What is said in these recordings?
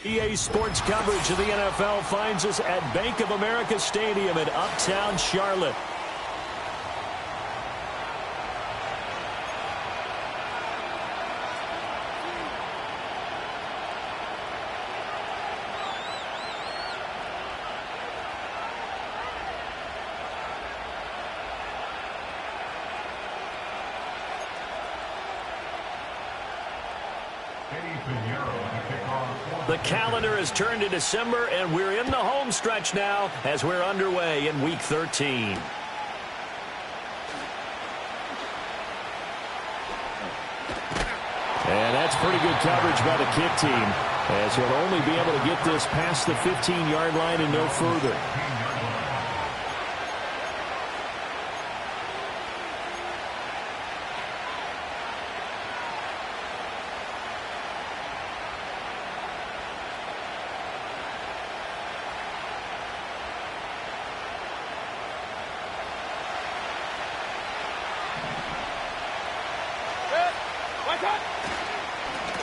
EA Sports coverage of the NFL finds us at Bank of America Stadium in Uptown Charlotte. The calendar has turned to December, and we're in the home stretch now as we're underway in Week 13. And that's pretty good coverage by the kick team, as he'll only be able to get this past the 15-yard line and no further.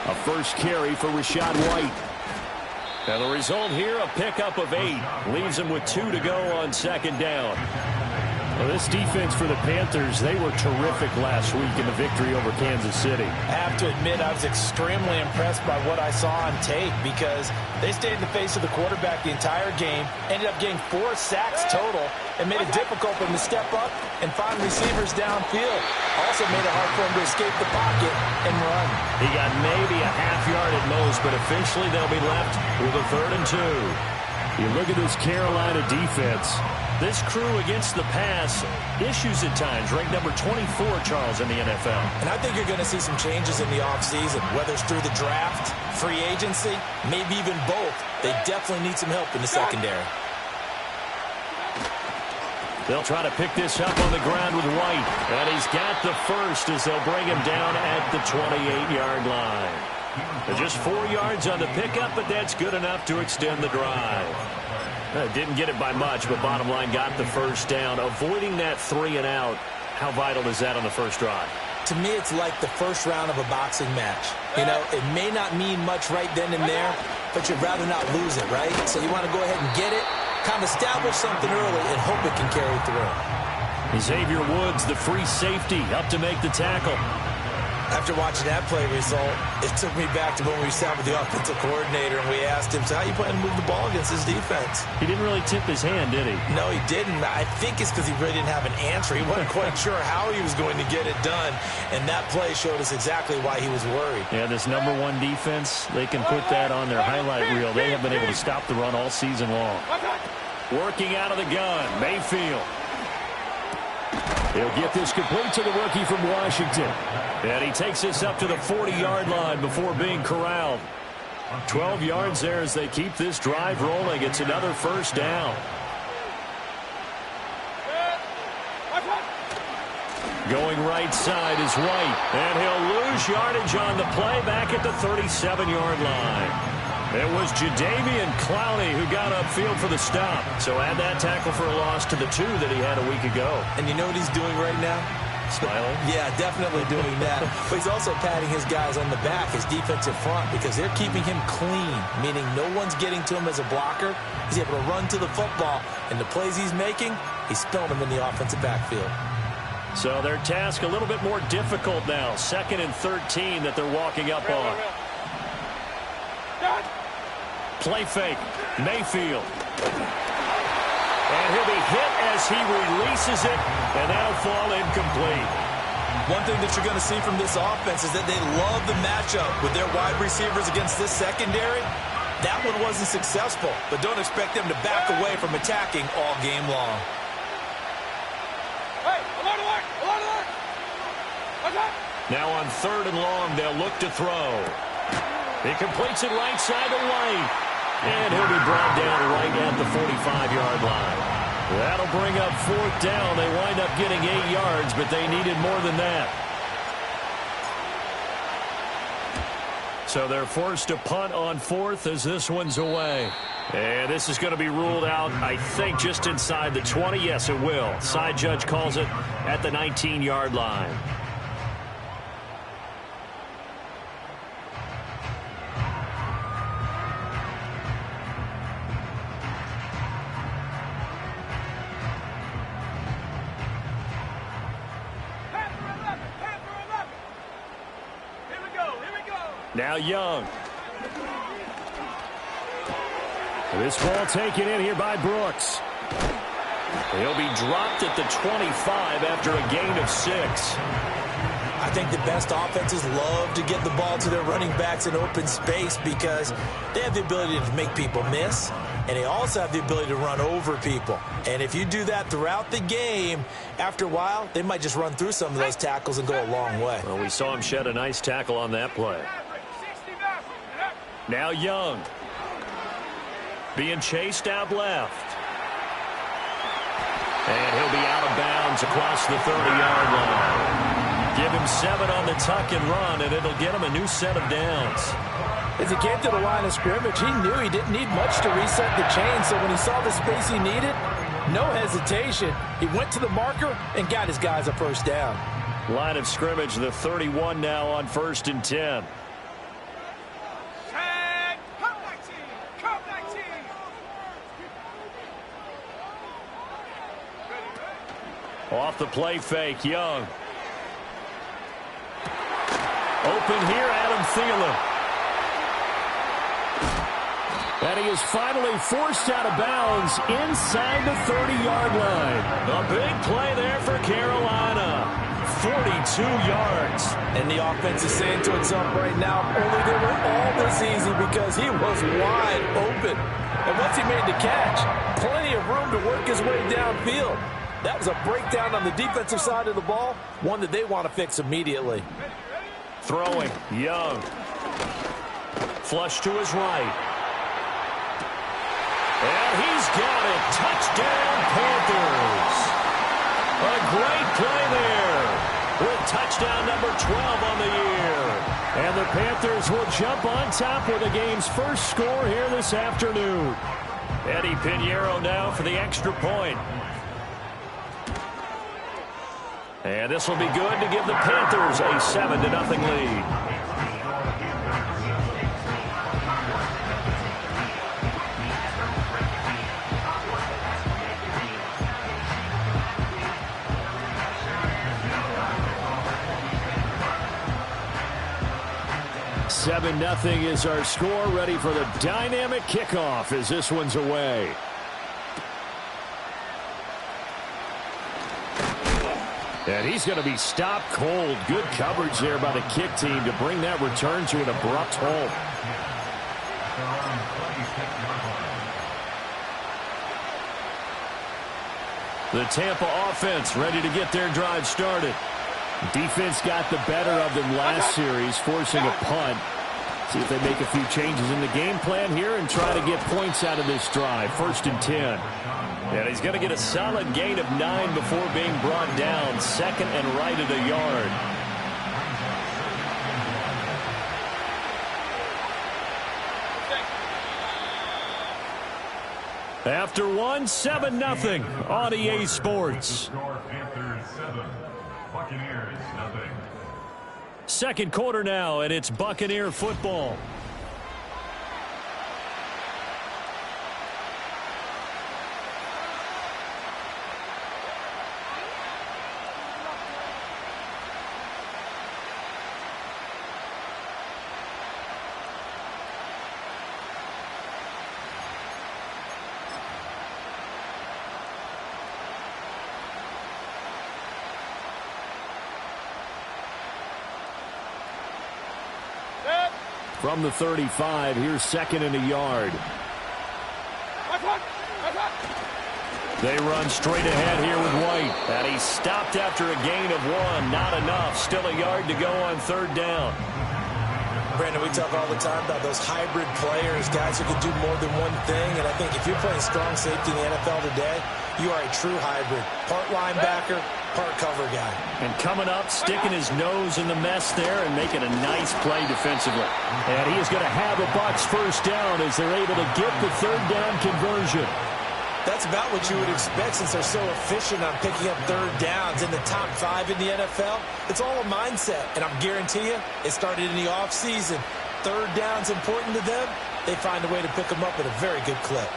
A first carry for Rachaad White. And the result here, a pickup of 8. Leaves him with 2 to go on second down. Well, this defense for the Panthers, they were terrific last week in the victory over Kansas City. I have to admit, I was extremely impressed by what I saw on tape because they stayed in the face of the quarterback the entire game, ended up getting 4 sacks total, and made it difficult for him to step up and find receivers downfield. Also made it hard for him to escape the pocket and run. He got maybe a half yard at most, but officially they'll be left with a 3rd and 2. You look at this Carolina defense. This crew against the pass, issues at times, ranked number 24, Charles, in the NFL. And I think you're going to see some changes in the offseason, whether it's through the draft, free agency, maybe even both. They definitely need some help in the secondary. They'll try to pick this up on the ground with White. And he's got the first as they'll bring him down at the 28-yard line. Just 4 yards on the pickup, but that's good enough to extend the drive. Didn't get it by much, but bottom line got the first down. Avoiding that 3 and out, how vital is that on the first drive? To me, it's like the first round of a boxing match. You know, it may not mean much right then and there, but you'd rather not lose it, right? So you want to go ahead and get it, kind of establish something early, and hope it can carry through. Xavier Woods, the free safety, up to make the tackle. After watching that play result, it took me back to when we sat with the offensive coordinator and we asked him, so how you plan to move the ball against this defense? He didn't really tip his hand, did he? No, he didn't. I think it's because he really didn't have an answer. He wasn't quite sure how he was going to get it done, and that play showed us exactly why he was worried. Yeah, this number 1 defense, they can put that on their highlight reel. They have been able to stop the run all season long. Working out of the gun, Mayfield. He'll get this complete to the rookie from Washington. And he takes this up to the 40-yard line before being corralled. 12 yards there as they keep this drive rolling. It's another first down. Going right side is White. And he'll lose yardage on the play back at the 37-yard line. It was Jadeveon Clowney who got upfield for the stop. So add that tackle for a loss to the 2 that he had a week ago. And you know what he's doing right now? Smiling? Yeah, definitely doing that. But he's also patting his guys on the back, his defensive front, because they're keeping him clean, meaning no one's getting to him as a blocker. He's able to run to the football, and the plays he's making, he's spilling them in the offensive backfield. So their task a little bit more difficult now. 2nd and 13 that they're walking up on. Play fake. Mayfield. And he'll be hit as he releases it, and that'll fall incomplete. One thing that you're going to see from this offense is that they love the matchup with their wide receivers against this secondary. That one wasn't successful, but don't expect them to back away from attacking all game long. Now on 3rd and long, they'll look to throw. He completes it right side to White. And he'll be brought down right at the 45-yard line. That'll bring up 4th down. They wind up getting 8 yards, but they needed more than that. So they're forced to punt on 4th as this one's away. And this is going to be ruled out, I think, just inside the 20. Yes, it will. Side judge calls it at the 19-yard line. Now Young. This ball taken in here by Brooks. He'll be dropped at the 25 after a gain of 6. I think the best offenses love to get the ball to their running backs in open space because they have the ability to make people miss, and they also have the ability to run over people. And if you do that throughout the game, after a while, they might just run through some of those tackles and go a long way. Well, we saw him shed a nice tackle on that play. Now Young. Being chased out left. And he'll be out of bounds across the 30-yard line. Give him 7 on the tuck and run, and it'll get him a new set of downs. As he came to the line of scrimmage, he knew he didn't need much to reset the chain, so when he saw the space he needed, no hesitation. He went to the marker and got his guys a first down. Line of scrimmage, the 31 now on 1st and 10. Off the play fake, Young. Open here, Adam Thielen. And he is finally forced out of bounds inside the 30-yard line. A big play there for Carolina. 42 yards. And the offense is saying to itself right now, only they were all this easy because he was wide open. And once he made the catch, plenty of room to work his way downfield. That was a breakdown on the defensive side of the ball, one that they want to fix immediately. Throwing, Young. Flush to his right. And he's got it. Touchdown, Panthers. A great play there with touchdown number 12 on the year. And the Panthers will jump on top with the game's first score here this afternoon. Eddie Pinheiro now for the extra point. And this will be good to give the Panthers a 7-0 lead. Seven 0 is our score, ready for the dynamic kickoff as this one's away. And he's going to be stopped cold. Good coverage there by the kick team to bring that return to an abrupt halt. The Tampa offense ready to get their drive started. Defense got the better of them last series, forcing a punt. See if they make a few changes in the game plan here and try to get points out of this drive. 1st and 10. And he's going to get a solid gain of 9 before being brought down. 2nd and right at a yard. After one, 7-0 on EA Sports. Second quarter now, and it's Buccaneer football. From the 35, here's 2nd and a yard. They run straight ahead here with White. And he's stopped after a gain of 1. Not enough. Still a yard to go on 3rd down. Brandon, we talk all the time about those hybrid players, guys who can do more than one thing. And I think if you're playing strong safety in the NFL today, you are a true hybrid. Part linebacker, part cover guy. And coming up, sticking his nose in the mess there and making a nice play defensively. And he is going to have a Bucs first down as they're able to get the 3rd down conversion. That's about what you would expect since they're so efficient on picking up 3rd downs in the top 5 in the NFL. It's all a mindset, and I guarantee you it started in the offseason. 3rd down's important to them. They find a way to pick them up at a very good clip.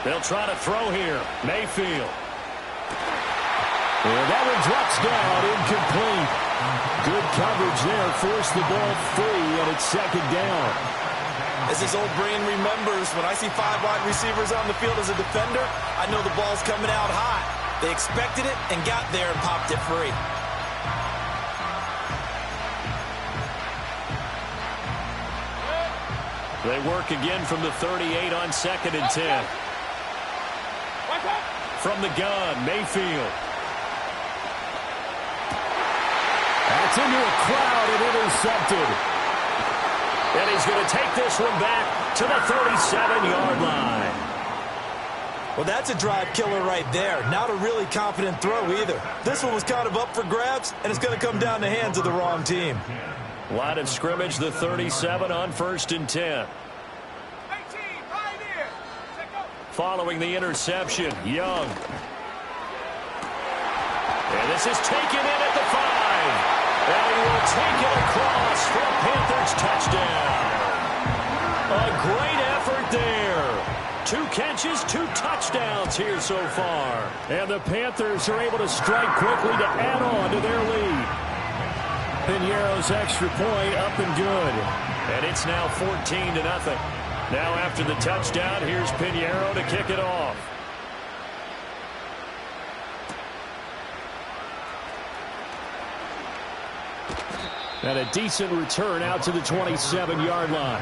They'll try to throw here. Mayfield. And that one drops down, incomplete. Good coverage there, forced the ball free, and it's second down. As his old brain remembers, when I see 5 wide receivers on the field as a defender, I know the ball's coming out hot. They expected it and got there and popped it free. They work again from the 38 on 2nd and 10. From the gun, Mayfield. That's into a crowd and intercepted. And he's going to take this one back to the 37-yard line. Well, that's a drive killer right there. Not a really confident throw either. This one was kind of up for grabs, and it's going to come down the hands of the wrong team. Line of scrimmage, the 37 on 1st and 10. Following the interception, Young. And this is taken in at the 5. And he will take it across for a Panthers touchdown. A great effort there. 2 catches, 2 touchdowns here so far. And the Panthers are able to strike quickly to add on to their lead. Piñeiro's extra point up and good. And it's now 14-0. Now after the touchdown, here's Piñeiro to kick it off. And a decent return out to the 27-yard line.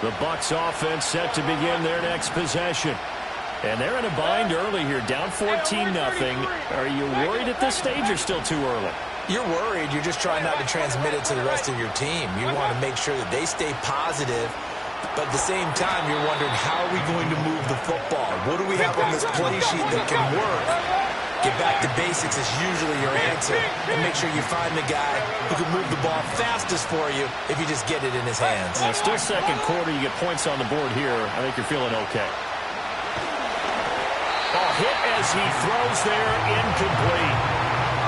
The Bucs offense set to begin their next possession. And they're in a bind early here, down 14-0. Are you worried at this stage or still too early? You're worried. You're just trying not to transmit it to the rest of your team. You want to make sure that they stay positive. But at the same time, you're wondering, how are we going to move the football? What do we have on this play sheet that can work? Get back to basics is usually your answer. And make sure you find the guy who can move the ball fastest for you if you just get it in his hands. Yeah, still second quarter. You get points on the board here. I think you're feeling okay. Ball hit as he throws there, incomplete.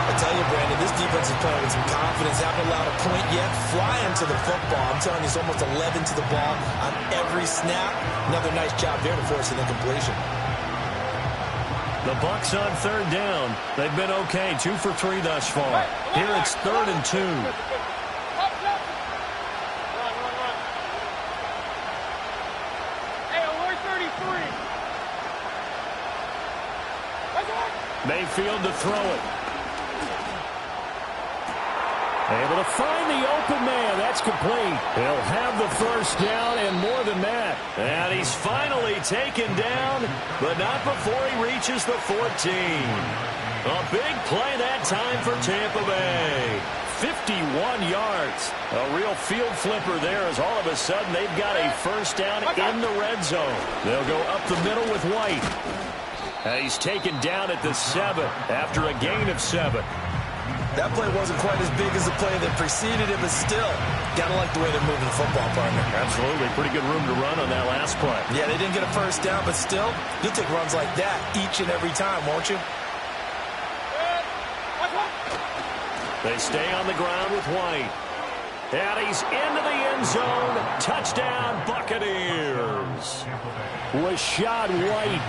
I tell you, Brandon, this defense is playing with some confidence. Haven't allowed a point yet. Flying to the football. I'm telling you, it's almost 11 to the ball on every snap. Another nice job there to force an incompletion. The Bucs on 3rd down. They've been okay, 2 for 3 thus far. Here it's 3rd and 2. Mayfield to throw it. Able to find the open man. That's complete. He'll have the first down and more than that. And he's finally taken down, but not before he reaches the 14. A big play that time for Tampa Bay. 51 yards. A real field flipper there as all of a sudden they've got a first down in the red zone. They'll go up the middle with White. And he's taken down at the 7 after a gain of 7. That play wasn't quite as big as the play that preceded it, but still, got to like the way they're moving the football, partner. Absolutely. Pretty good room to run on that last play. Yeah, they didn't get a first down, but still, you'll take runs like that each and every time, won't you? They stay on the ground with White. And he's into the end zone. Touchdown, Buccaneers. Rachaad White,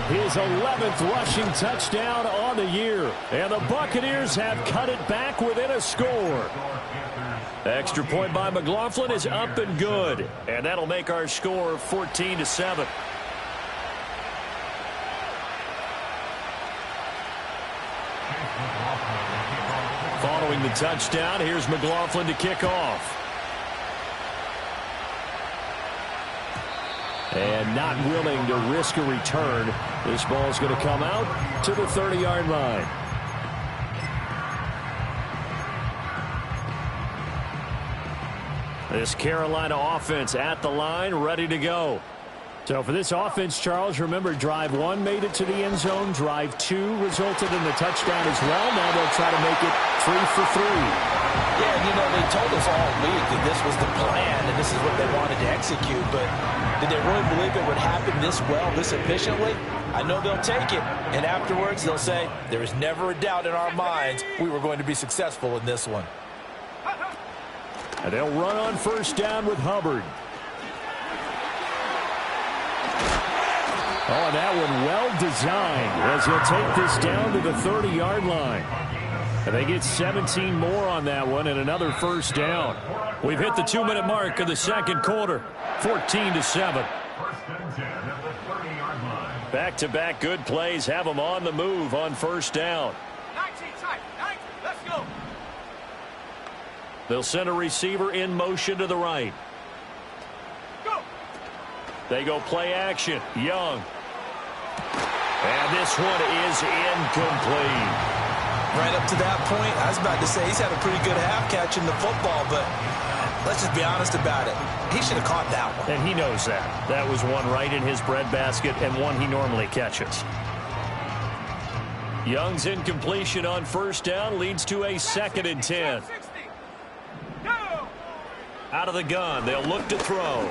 his 11th rushing touchdown on the year. And the Buccaneers have cut it back within a score. Extra point by McLaughlin is up and good. And that'll make our score 14-7. Following the touchdown, here's McLaughlin to kick off. And not willing to risk a return. This ball's going to come out to the 30-yard line. This Carolina offense at the line, ready to go. So for this offense, Charles, remember, drive 1 made it to the end zone. Drive 2 resulted in the touchdown as well. Now they'll try to make it 3 for 3. Yeah, you know, they told us all week that this was the plan and this is what they wanted to execute. But did they really believe it would happen this well, this efficiently? I know they'll take it. And afterwards, they'll say, there is never a doubt in our minds we were going to be successful in this one. And they'll run on first down with Hubbard. Oh, and that one well designed as he'll take this down to the 30-yard line. And they get 17 more on that one and another first down. We've hit the 2-minute mark of the second quarter. 14-7. Back-to-back good plays have them on the move on first down. 19, let's go. They'll send a receiver in motion to the right. Go. They go play action. Young. And this one is incomplete. Right up to that point, I was about to say he's had a pretty good half catching the football, but let's just be honest about it. He should have caught that one. And he knows that. That was one right in his breadbasket and one he normally catches. Young's incompletion on first down leads to a 2nd and 10. Out of the gun, they'll look to throw.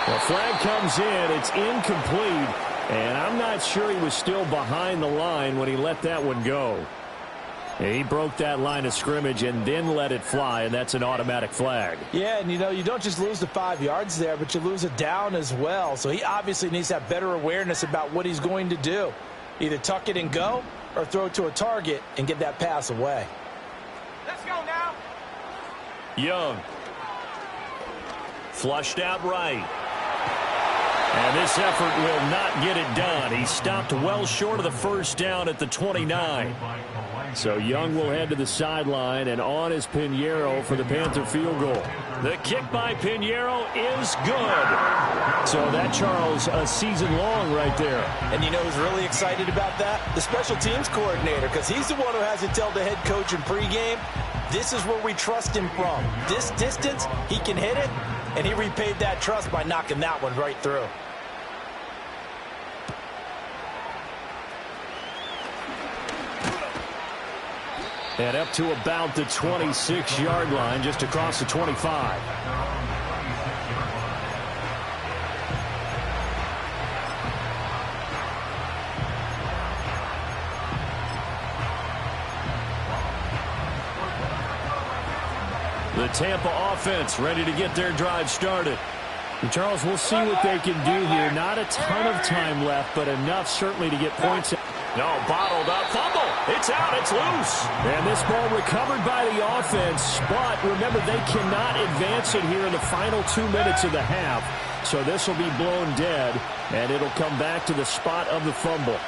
The flag comes in. It's incomplete. And I'm not sure he was still behind the line when he let that one go. He broke that line of scrimmage and then let it fly, and that's an automatic flag. Yeah, and you don't just lose the 5 yards there, but you lose it down as well. So he obviously needs to have better awareness about what he's going to do. Either tuck it and go or throw it to a target and get that pass away. Let's go now. Young. Flushed out right. And this effort will not get it done. He stopped well short of the first down at the 29. So Young will head to the sideline, and on is Pinheiro for the Panther field goal. The kick by Pinheiro is good. So that, Charles, a season long right there. And you know who's really excited about that? The special teams coordinator, because he's the one who has to tell the head coach in pregame, this is where we trust him from. This distance, he can hit it, and he repaid that trust by knocking that one right through. And up to about the 26-yard line, just across the 25. The Tampa offense ready to get their drive started. And Charles, we'll see what they can do here. Not a ton of time left, but enough certainly to get points. No, bottled up. Fumble. It's out. It's loose. And this ball recovered by the offense. But remember, they cannot advance it here in the final 2 minutes of the half. So this will be blown dead, and it'll come back to the spot of the fumble.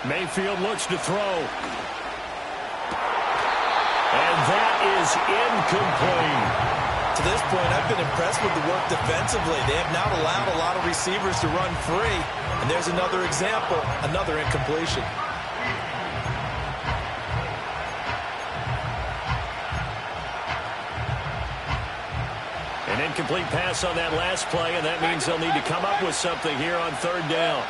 Mayfield looks to throw. And that is incomplete. To this point, I've been impressed with the work defensively. They have not allowed a lot of receivers to run free. And there's another example, another incompletion. An incomplete pass on that last play, and that means they'll need to come up with something here on third down.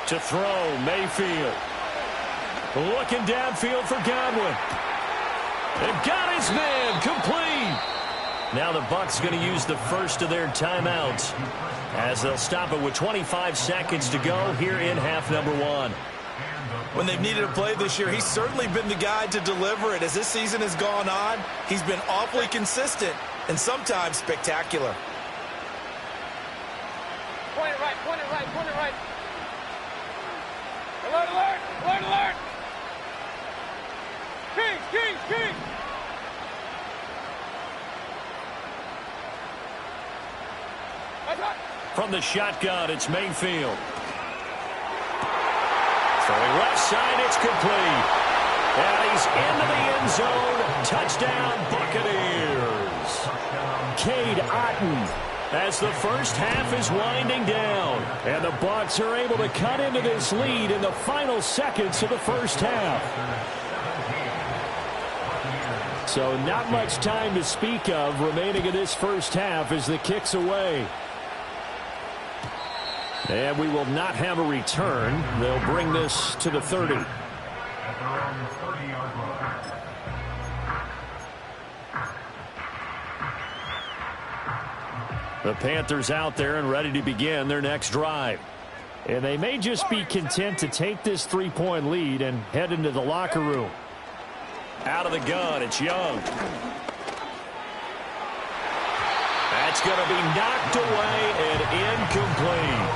To throw, Mayfield. Looking downfield for Godwin. They've got his man complete. Now the Bucs going to use the first of their timeouts as they'll stop it with 25 seconds to go here in half number 1. When they've needed a play this year, he's certainly been the guy to deliver it. As this season has gone on, he's been awfully consistent and sometimes spectacular. Point it right, point it right, point it right. Alert, alert, alert, alert. Kings. From the shotgun, it's Mayfield. Throwing left side, it's complete. And he's into the end zone. Touchdown, Buccaneers. Cade Otton as the first half is winding down. And the Bucs are able to cut into this lead in the final seconds of the first half. So not much time to speak of remaining in this first half as the kick's away. And we will not have a return. They'll bring this to the 30. The Panthers out there and ready to begin their next drive. And they may just be content to take this three-point lead and head into the locker room. Out of the gun, it's Young. That's going to be knocked away and incomplete.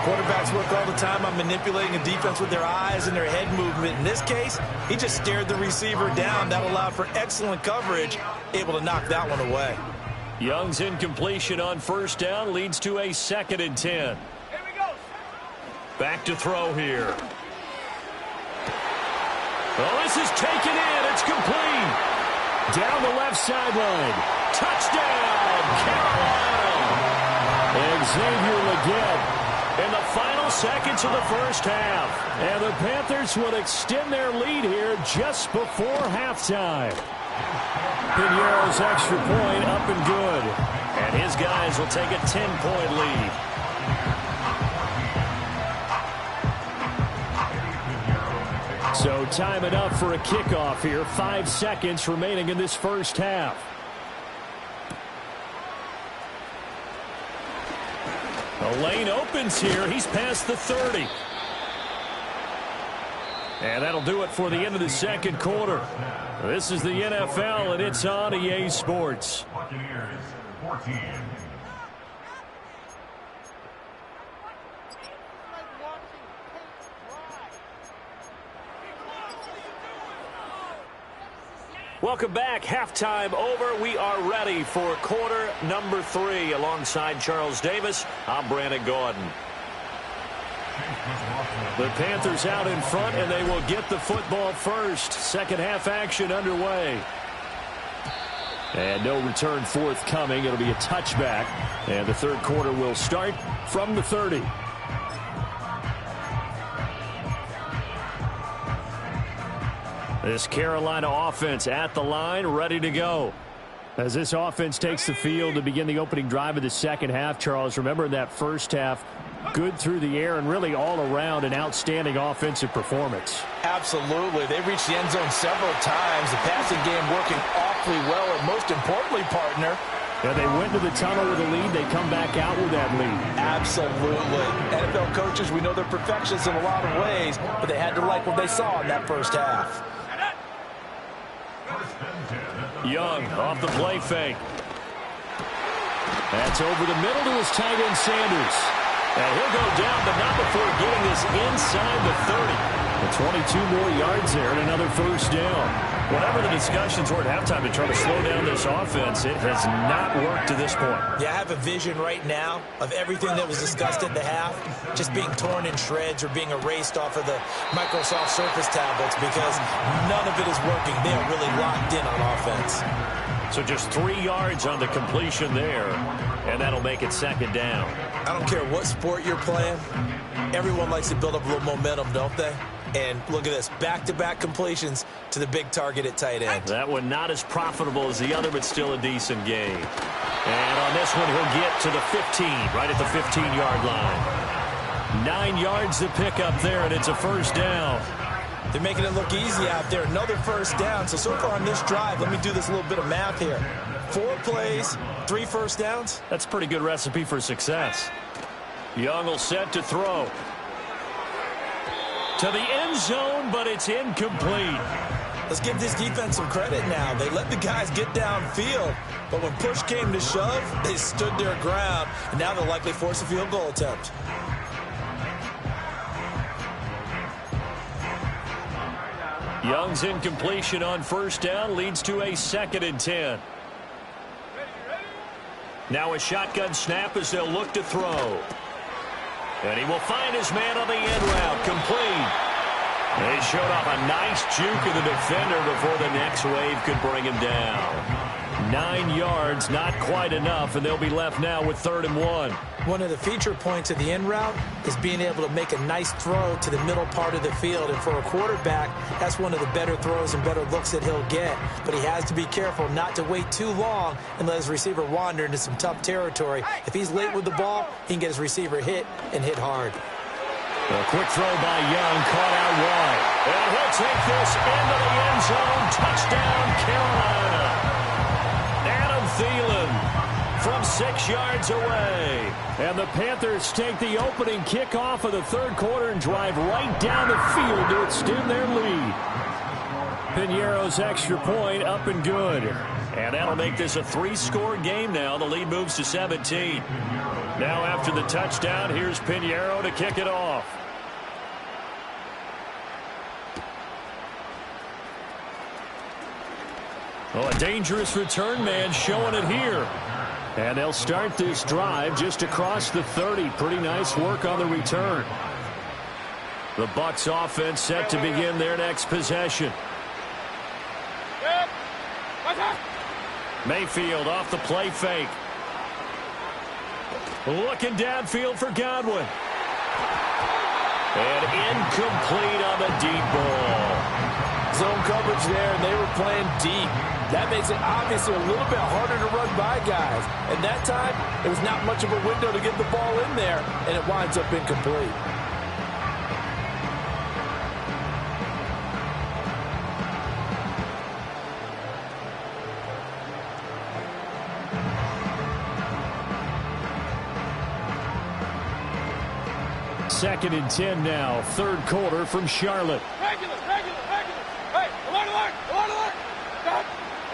Quarterbacks work all the time on manipulating a defense with their eyes and their head movement. In this case, he just stared the receiver down. That allowed for excellent coverage, able to knock that one away. Young's incompletion on first down leads to a 2nd and 10. Here we go. Back to throw here. Oh, this is taken in. It's complete. Down the left sideline. Touchdown, Carolina. Xavier Legette in the final seconds of the first half. And the Panthers will extend their lead here just before halftime. Piñeiro's extra point up and good. And his guys will take a 10-point lead. So time enough for a kickoff here. 5 seconds remaining in this first half. The lane opens here. He's past the 30. And that'll do it for the end of the second quarter. This is the NFL, and it's on EA Sports. Welcome back. Halftime over. We are ready for quarter number 3. Alongside Charles Davis, I'm Brandon Gordon. The Panthers out in front, and they will get the football first. Second half action underway. And no return forthcoming. It'll be a touchback. And the third quarter will start from the 30. This Carolina offense at the line, ready to go. As this offense takes the field to begin the opening drive of the second half, Charles, remember in that first half, good through the air and really all around an outstanding offensive performance. Absolutely. They reached the end zone several times. The passing game working awfully well, and most importantly, partner, and they went to the tunnel with a lead. They come back out with that lead. Absolutely. NFL coaches, we know they're perfectionists in a lot of ways, but they had to like what they saw in that first half. Young off the play fake. That's over the middle to his tight end Sanders. And he'll go down, but not before getting this inside the 30. And 22 more yards there and another first down. Whatever the discussions were at halftime to try to slow down this offense, it has not worked to this point. Yeah, I have a vision right now of everything that was discussed at the half just being torn in shreds or being erased off of the Microsoft Surface tablets because none of it is working. They are really locked in on offense. So just 3 yards on the completion there, and that'll make it second down. I don't care what sport you're playing. Everyone likes to build up a little momentum, don't they? And look at this, back-to-back completions to the big target at tight end. That one not as profitable as the other, but still a decent game. And on this one, he'll get to the 15, right at the 15-yard line. 9 yards to pick up there, and it's a first down. They're making it look easy out there. Another first down. So far on this drive, let me do this little bit of math here. 4 plays, 3 first downs. That's a pretty good recipe for success. Young will set to throw. To the end zone, but it's incomplete. Let's give this defense some credit now. They let the guys get downfield, but when push came to shove, they stood their ground, and now they'll likely force a field goal attempt. Young's incompletion on first down leads to a 2nd and 10. Now a shotgun snap as they'll look to throw. And he will find his man on the end route, complete. They showed off a nice juke of the defender before the next wave could bring him down. 9 yards, not quite enough, and they'll be left now with 3rd and 1. One of the feature points of the end route is being able to make a nice throw to the middle part of the field. And for a quarterback, that's one of the better throws and better looks that he'll get. But he has to be careful not to wait too long and let his receiver wander into some tough territory. If he's late with the ball, he can get his receiver hit and hit hard. A quick throw by Young, caught out wide. And he'll take this into the end zone. Touchdown, Carolina. Adam Thielen from 6 yards away. And the Panthers take the opening kickoff of the third quarter and drive right down the field to extend their lead. Piñeiro's extra point up and good. And that'll make this a 3-score game now. The lead moves to 17. Now after the touchdown, here's Piñeiro to kick it off. Oh, a dangerous return man showing it here. And they'll start this drive just across the 30. Pretty nice work on the return. The Bucs offense set to begin their next possession. Mayfield off the play fake. Looking downfield for Godwin. And incomplete on the deep ball. Zone coverage there, and they were playing deep. That makes it obviously a little bit harder to run by guys. And that time, it was not much of a window to get the ball in there, and it winds up incomplete. Second and 10 now, third quarter from Charlotte. Regular. Hey, alert.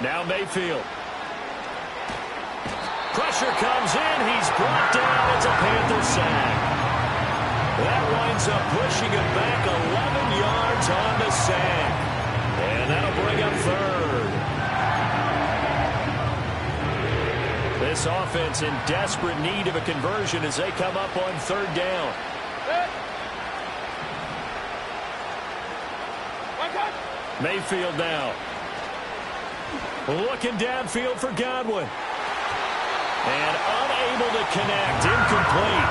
Now Mayfield. Pressure comes in. He's brought down. It's a Panther sack. That winds up pushing him back 11 yards on the sack. And that'll bring up third. This offense in desperate need of a conversion as they come up on third down. Mayfield now. Looking downfield for Godwin. And unable to connect. Incomplete.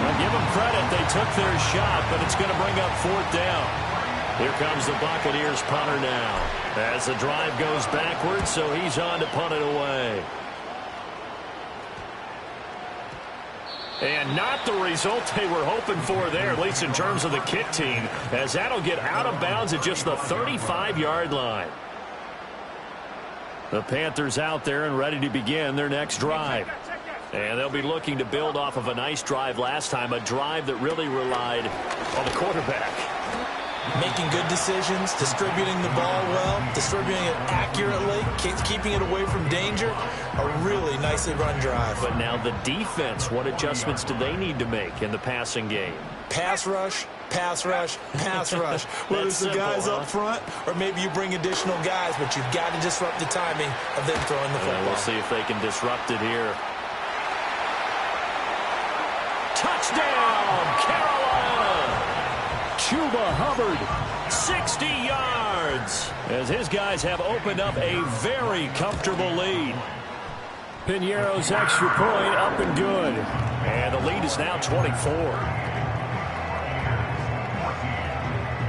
Well, give them credit. They took their shot, but it's going to bring up fourth down. Here comes the Buccaneers punter now. As the drive goes backwards, so he's on to punt it away. And not the result they were hoping for there, at least in terms of the kick team, as that'll get out of bounds at just the 35-yard line. The Panthers out there and ready to begin their next drive. And they'll be looking to build off of a nice drive last time, a drive that really relied on the quarterback. Making good decisions, distributing the ball well, distributing it accurately, keeping it away from danger. A really nicely run drive. But now the defense, what adjustments do they need to make in the passing game? Pass rush, pass rush, pass rush. Whether it's the guys up front or maybe you bring additional guys, but you've got to disrupt the timing of them throwing the football. We'll see if they can disrupt it here. Touchdown, Carolina! Chuba Hubbard. 60 yards as his guys have opened up a very comfortable lead. Piñeiro's extra point up and good. And the lead is now 24.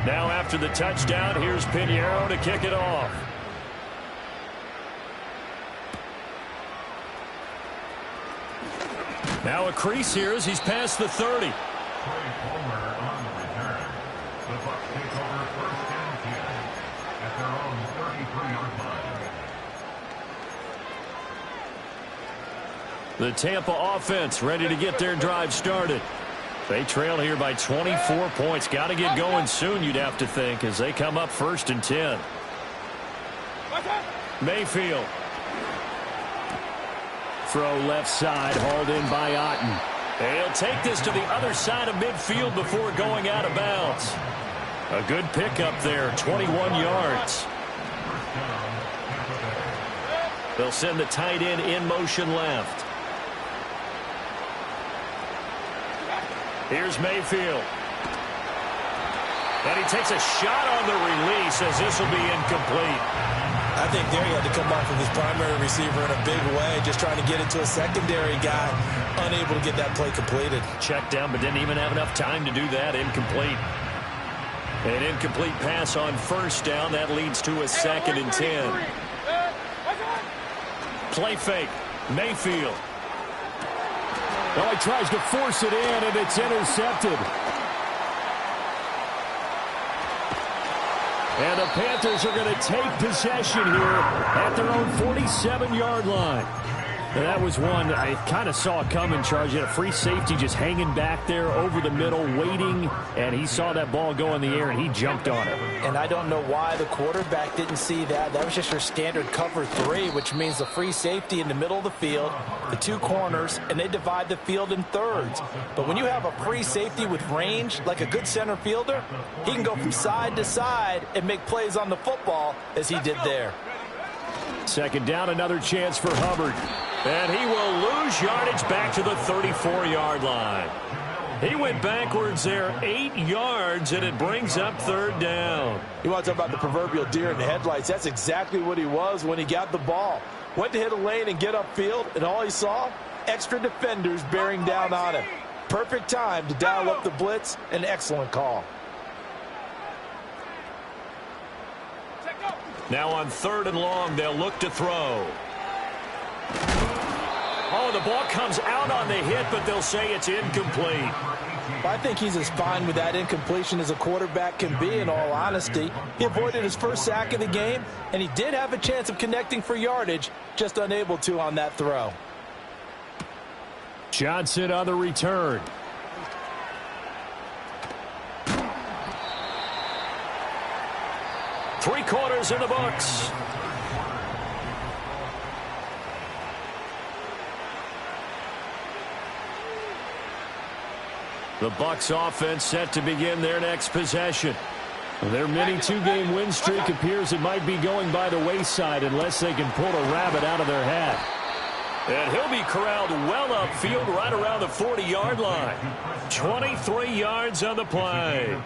Now after the touchdown, here's Piñeiro to kick it off. Now a crease here as he's past the 30. The Tampa offense ready to get their drive started. They trail here by 24 points. Got to get going soon, you'd have to think, as they come up first and 10. Mayfield. Throw left side, hauled in by Otten. He'll take this to the other side of midfield before going out of bounds. A good pickup there, 21 yards. They'll send the tight end in motion left. Here's Mayfield. And he takes a shot on the release as this will be incomplete. I think there he had to come off of his primary receiver in a big way, just trying to get it to a secondary guy, unable to get that play completed. Checked down, but didn't even have enough time to do that. Incomplete. An incomplete pass on first down. That leads to a second and 10. Play fake. Mayfield. Oh, he tries to force it in, and it's intercepted. And the Panthers are going to take possession here at their own 47-yard line. And that was one I kind of saw coming, Charge. He had a free safety just hanging back there over the middle, waiting, and he saw that ball go in the air, and he jumped on it. And I don't know why the quarterback didn't see that. That was just your standard cover 3, which means the free safety in the middle of the field, the 2 corners, and they divide the field in thirds. But when you have a free safety with range, like a good center fielder, he can go from side to side and make plays on the football as he did there. Second down, another chance for Hubbard. And he will lose yardage back to the 34-yard line. He went backwards there 8 yards, and it brings up third down. You want to talk about the proverbial deer in the headlights. That's exactly what he was when he got the ball. Went to hit a lane and get upfield, and all he saw, extra defenders bearing down on him. Perfect time to dial up the blitz. An excellent call. Now on 3rd and long, they'll look to throw. Oh, the ball comes out on the hit, but they'll say it's incomplete. I think he's as fine with that incompletion as a quarterback can be, in all honesty. He avoided his first sack of the game, and he did have a chance of connecting for yardage, just unable to on that throw. Johnson on the return. Three quarters in the books. The Bucs offense set to begin their next possession. Their mini 2-game win streak appears it might be going by the wayside unless they can pull a rabbit out of their hat. And he'll be corralled well upfield right around the 40-yard line. 23 yards on the play.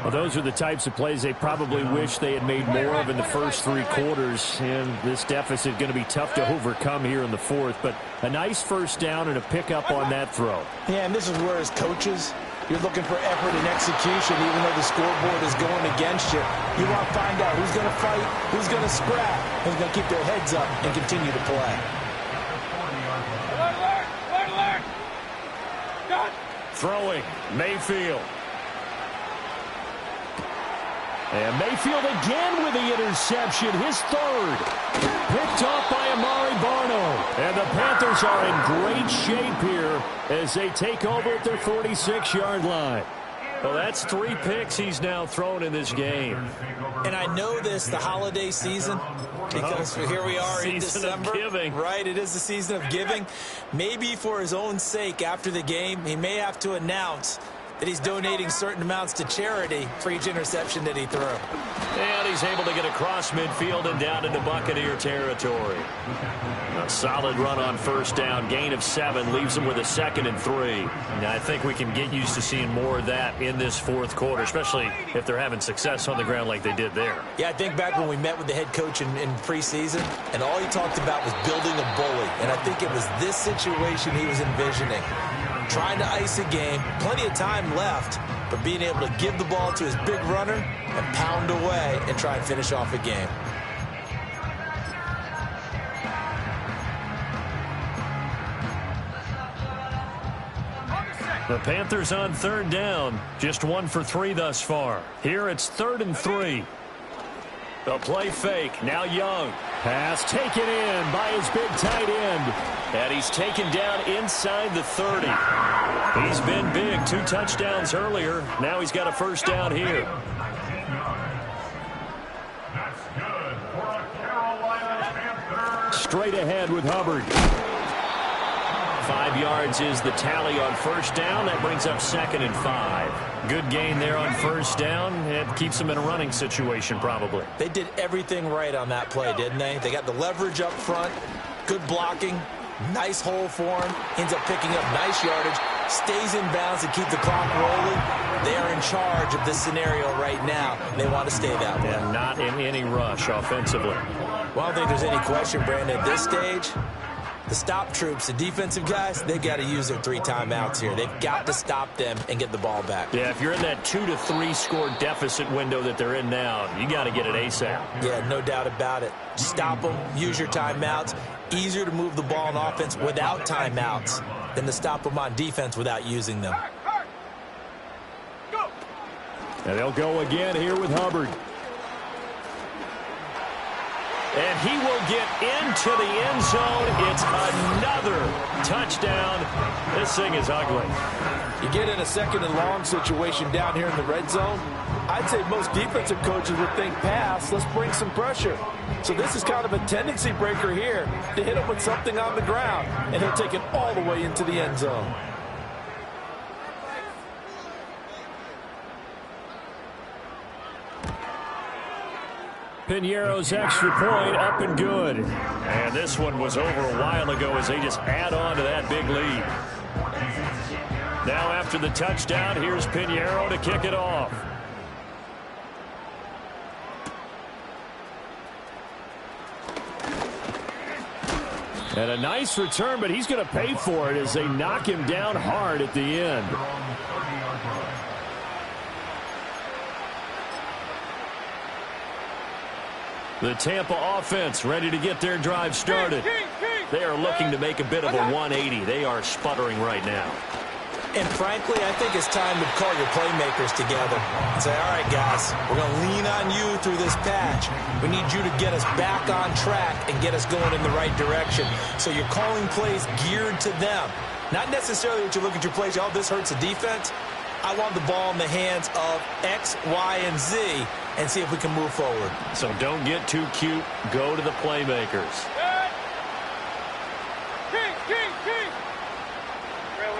Well, those are the types of plays they probably wish they had made more of in the first 3 quarters. And this deficit going to be tough to overcome here in the 4th. But a nice first down and a pickup on that throw. Yeah, and this is where as coaches, you're looking for effort and execution even though the scoreboard is going against you. You want to find out who's going to fight, who's going to scrap, who's going to keep their heads up and continue to play. Throwing, Mayfield. And Mayfield again with the interception, his 3rd. Picked off by Amari Barno. And the Panthers are in great shape here as they take over at their 46-yard line. Well, that's 3 picks he's now thrown in this game. And I know this, the holiday season, because here we are in December. Right, it is the season of giving. Maybe for his own sake after the game, he may have to announce that he's donating certain amounts to charity for each interception that he threw. And he's able to get across midfield and down into Buccaneer territory. A solid run on first down. Gain of 7 leaves him with a 2nd and 3. Now, I think we can get used to seeing more of that in this 4th quarter, especially if they're having success on the ground like they did there. Yeah, I think back when we met with the head coach in preseason, and all he talked about was building a bully. And I think it was this situation he was envisioning. Trying to ice a game, plenty of time left, but being able to give the ball to his big runner and pound away and try and finish off a game. The Panthers on 3rd down, just 1 for 3 thus far. Here it's 3rd and 3. The play fake, now Young. Pass taken in by his big tight end. And he's taken down inside the 30. He's been big, 2 touchdowns earlier. Now he's got a first down here. Straight ahead with Hubbard. 5 yards is the tally on first down. That brings up 2nd and 5. Good gain there on first down. It keeps them in a running situation probably. They did everything right on that play, didn't they? They got the leverage up front, good blocking, nice hole for him, ends up picking up nice yardage, stays in bounds to keep the clock rolling. They are in charge of this scenario right now. They want to stay that way. And not in any rush offensively. Well, I don't think there's any question, Brandon, at this stage. The stop troops, the defensive guys, they've got to use their 3 timeouts here. They've got to stop them and get the ball back. Yeah, if you're in that 2 to 3 score deficit window that they're in now, you got to get it ASAP. Yeah, no doubt about it. Stop them, use your timeouts. Easier to move the ball on offense without timeouts than to stop them on defense without using them. And they'll go again here with Hubbard. And he will get into the end zone. It's another touchdown. This thing is ugly. You get in a second and long situation down here in the red zone, I'd say most defensive coaches would think pass, let's bring some pressure. So this is kind of a tendency breaker here to hit him with something on the ground, and he'll take it all the way into the end zone. Piñeiro's extra point up and good. And this one was over a while ago as they just add on to that big lead. Now after the touchdown, here's Piñeiro to kick it off. And a nice return, but he's going to pay for it as they knock him down hard at the end. The Tampa offense ready to get their drive started. They are looking to make a bit of a 180. They are sputtering right now. And frankly, I think it's time to call your playmakers together and say, all right, guys, we're going to lean on you through this patch. We need you to get us back on track and get us going in the right direction. So you're calling plays geared to them. Not necessarily that you look at your plays, oh, this hurts the defense. I want the ball in the hands of X, Y, and Z and see if we can move forward. So don't get too cute. Go to the playmakers. King. Real.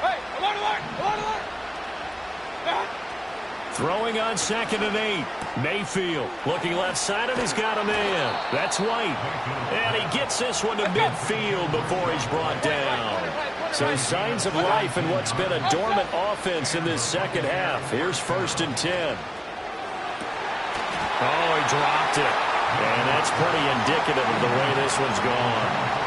Hey, along the line. Throwing on 2nd and 8. Mayfield looking left side, and he's got a man. That's White. And he gets this one to midfield before he's brought down. So signs of life in what's been a dormant offense in this second half. Here's 1st and 10. Oh, he dropped it. And that's pretty indicative of the way this one's gone.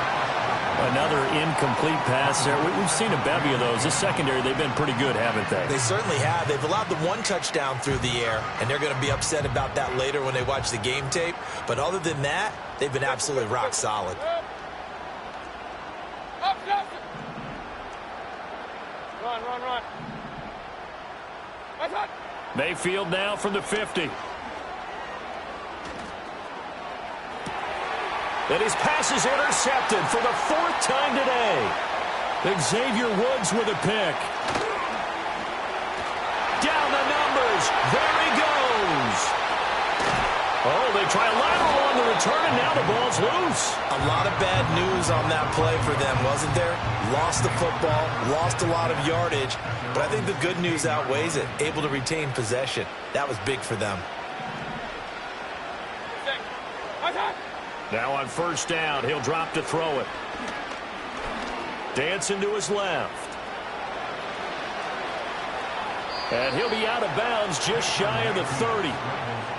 Another incomplete pass there. We've seen a bevy of those. This secondary, they've been pretty good, haven't they? They certainly have. They've allowed the one touchdown through the air, and they're going to be upset about that later when they watch the game tape. But other than that, they've been absolutely rock solid. Run. Mayfield now from the 50. And his pass is intercepted for the 4th time today. Xavier Woods with a pick. Down the numbers. There he goes. Oh, they try a lateral on the return, and now the ball's loose. A lot of bad news on that play for them, wasn't there? Lost the football, lost a lot of yardage, but I think the good news outweighs it. Able to retain possession. That was big for them. Now on 1st down, he'll drop to throw it. Dancing to his left. And he'll be out of bounds just shy of the 30.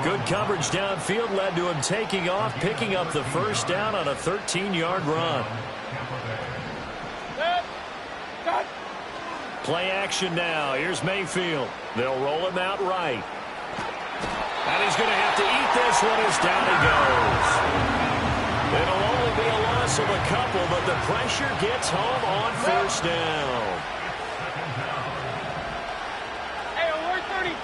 Good coverage downfield led to him taking off, picking up the 1st down on a 13-yard run. Play action now. Here's Mayfield. They'll roll him out right. And he's going to have to eat this one as down he goes. It'll only be a loss of a couple, but the pressure gets home on 1st down. Hey, alert 33.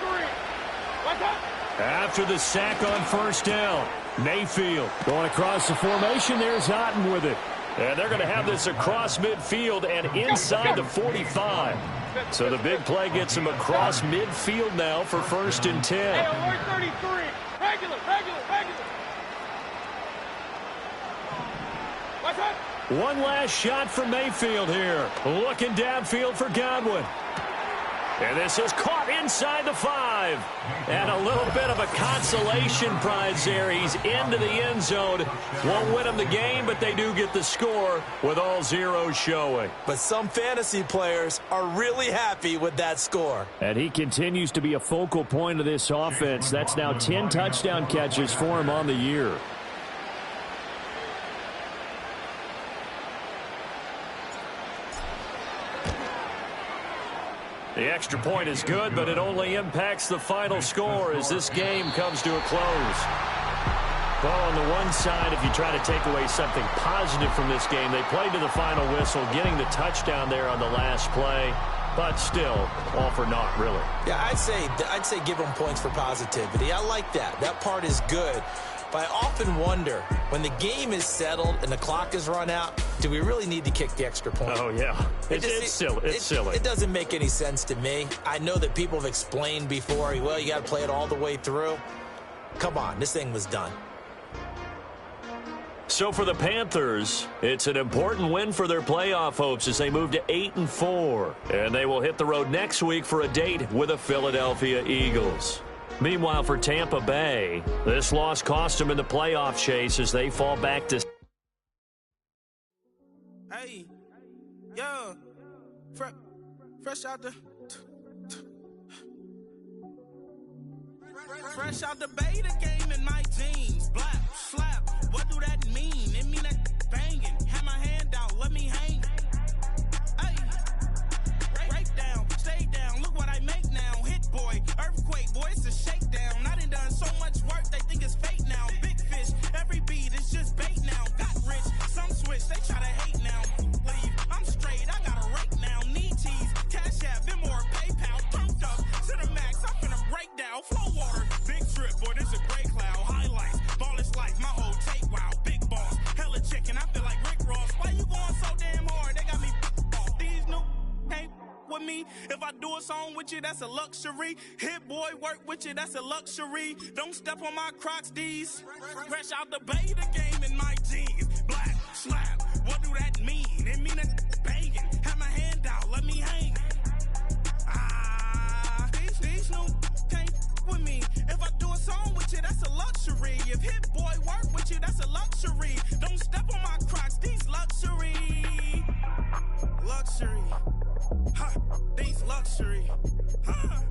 What's up? After the sack on 1st down, Mayfield Going across the formation, there's Otten with it. And they're going to have this across midfield and inside the 45. So the big play gets him across midfield now for 1st and 10. Hey, alert 33. Regular. What's up? One last shot for Mayfield here. Looking downfield for Godwin. And this is caught inside the 5. And a little bit of a consolation prize there. He's into the end zone. Won't win him the game, but they do get the score with all zeros showing. But some fantasy players are really happy with that score. And he continues to be a focal point of this offense. That's now 10 touchdown catches for him on the year. The extra point is good, but it only impacts the final score as this game comes to a close. Well, on the one side, if you try to take away something positive from this game, they played to the final whistle, getting the touchdown there on the last play, but still, all for naught, really. Yeah, I'd say give them points for positivity. I like that. That part is good. But I often wonder, when the game is settled and the clock is run out, do we really need to kick the extra point? Oh, yeah. It's silly. It's silly. It doesn't make any sense to me. I know that people have explained before, well, you got to play it all the way through. Come on, this thing was done. So for the Panthers, it's an important win for their playoff hopes as they move to 8-4. And they will hit the road next week for a date with the Philadelphia Eagles. Meanwhile, for Tampa Bay, this loss cost them in the playoff chase as they fall back to... Hey, yo, fresh out the... Fresh out the beta game in my jeans. Black, slap, what do that mean? It mean that banging. Have my hand out, let me hang. Hey, break down, stay down, look what I make now. Hit boy, earthquake, boy, it's a shakedown. I done so much work, they think it's fake now. Big fish, every beat is just bait now. Got rich, some switch, they try to hate now. Leave, I'm straight, I got a rake now. Need cheese, cash app, Venmo or PayPal. Turned up to the max, I'm finna break down. Flow water, big trip, boy, this a gray cloud. Highlights, ball is life, my whole take, wow. Big boss, hella chicken, I feel like Rick Ross. Why you going so damn hard? They got me off. These new can't with me. If I do a song with you, that's a luxury. Hit boy, work with you, that's a luxury. Don't step on my Crocs, D's. Fresh out the beta game in my jeans. Black, slap, what do that mean? It mean that banging. Have my hand out, let me hang. These new can't with me. If I do a song with you, that's a luxury. If Hit Boy work with you, that's a luxury. Don't step on my Crocs, these luxury. Luxury. Ha, these luxury. Ha,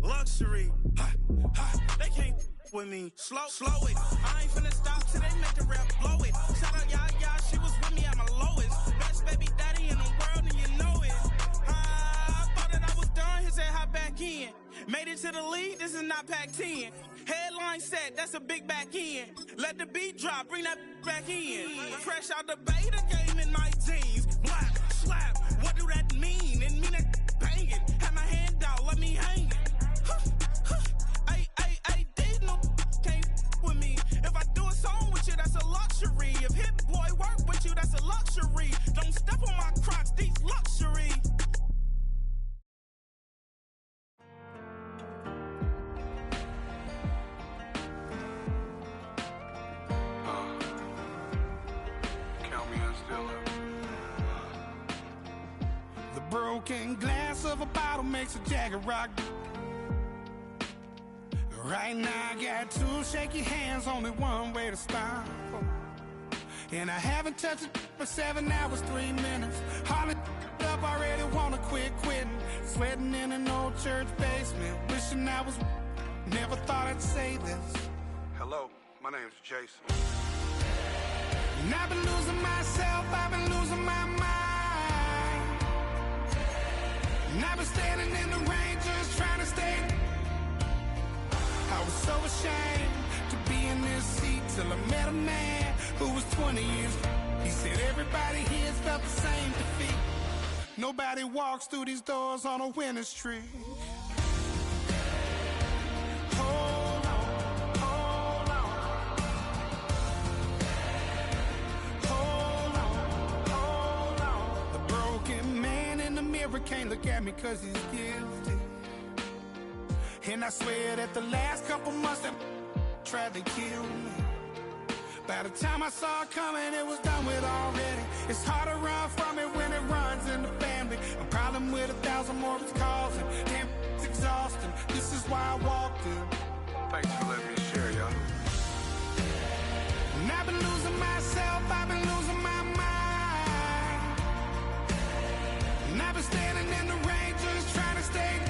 luxury. Ha, ha, they can't with me. Slow it. I ain't finna stop till they make the rap blow it. Shout out Yaya, she was with me at my lowest. Best baby daddy in the world and you know it. I thought that I was done, he said hop back in. Made it to the league, this is not Pac-10. Headline set, that's a big back end. Let the beat drop, bring that back in. Fresh out the beta game in my jeans. Black, slap, what do that mean? It mean that banging. Have my hand out, let me hang it. Ay, these no can't with me. If I do a song with you, that's a luxury. If Hit Boy work with you, that's a luxury. Don't step on my Crocs, these luxury. The broken glass of a bottle makes a jagged rock. Right now I got two shaky hands, only one way to stop. And I haven't touched it for 7 hours, 3 minutes. Hardly up, already wanna quitting. Sweating in an old church basement, wishing I was. Never thought I'd say this. Hello, my name's Jason. And I've been losing myself, I've been losing my mind. And I've been standing in the rain just trying to stay. I was so ashamed to be in this seat till I met a man who was 20 years. He said everybody here has felt the same defeat. Nobody walks through these doors on a winning streak. Hold on, hold on. Hold on, hold on. The broken man in the mirror can't look at me 'cause he's guilty. And I swear that the last couple months that tried to kill me. By the time I saw it coming, it was done with already. It's hard to run from it when it runs in the family. A problem with 1,000 more it's causing. Damn, it's exhausting. This is why I walked in. Thanks for letting me share, y'all. And I've been losing myself, I've been losing my mind. And I've been standing in the rain just trying to stay.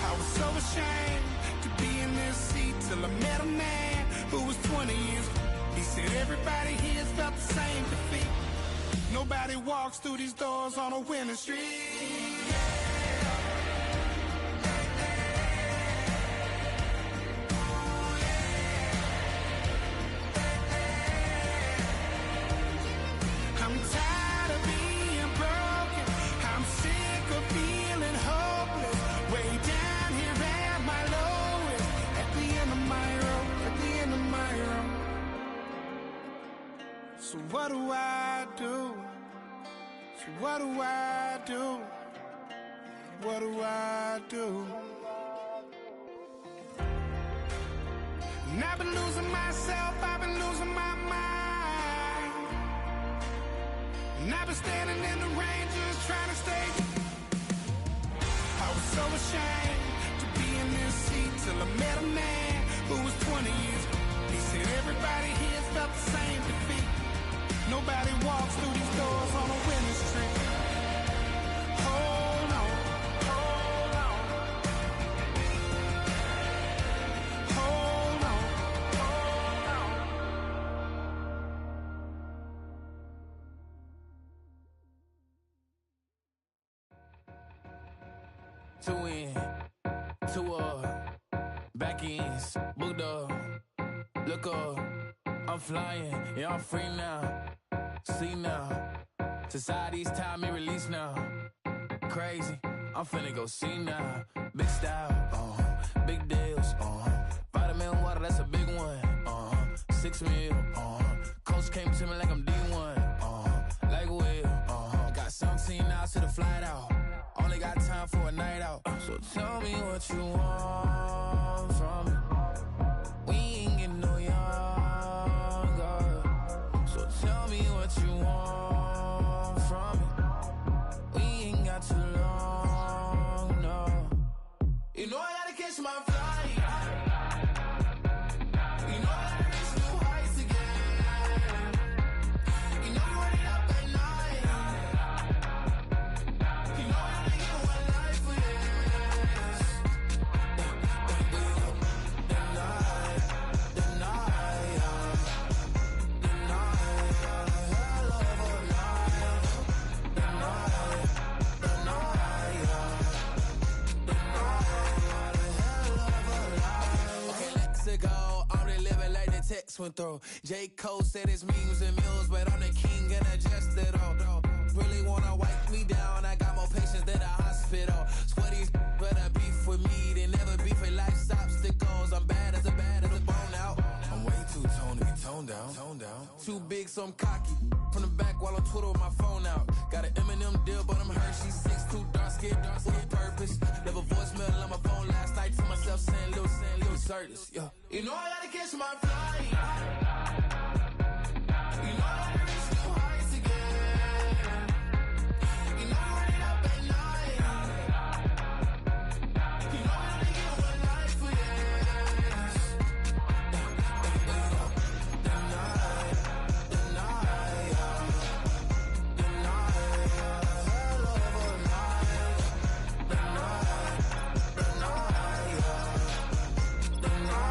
I was so ashamed to be in this seat till I met a man who was 20 years. He said everybody here has felt the same defeat. Nobody walks through these doors on a winning streak. I'm tired of being broken. I'm sick of feeling hopeless. Way down here at my lowest. At the end of my road, at the end What do I do? What do I do? And I've been losing myself, I've been losing my mind. And I've been standing in the rain just trying to stay. I was so ashamed to be in this seat till I met a man who was 20 years old. He said everybody here felt the same defeat. Nobody walks through these doors on a winning streak. Hold on, hold on. Hold on, hold on. Two in, two up, back ends, booked up, look up, I'm flying, yeah I'm free now, see now, society's time me release now, crazy, I'm finna go see now, big style, big deals, vitamin water, that's a big one, 6 mil, coach came to me like I'm D1, like Will, got 17 hours to the flight out. Only got time for a night out. So tell me what you want from me. We ain't getting no younger. So tell me what you want from me. We ain't got too long, no. You know I gotta catch my flight. You know I gotta reach new heights again. You know you running up at night. You know text went through. J. Cole said his memes and meals, but I'm the king and adjust it all. Really wanna wipe me down, I got more patience than a hospital. Sweaty better beef with me than never beef with life's obstacles. I'm bad as a bone out. I'm way too toned to be toned down. Too big, so I'm cocky. From the back while on Twitter with my phone out. Got an Eminem deal, but I'm Hershey. 6'2", dark skin, with purpose. Never voicemail on my phone last night to myself saying little Curtis, yeah. You know I gotta catch my flight. You know I gotta reach new heights again. You know I'm running up at night. You know I only get one life for this. The night, hell of a night. The night.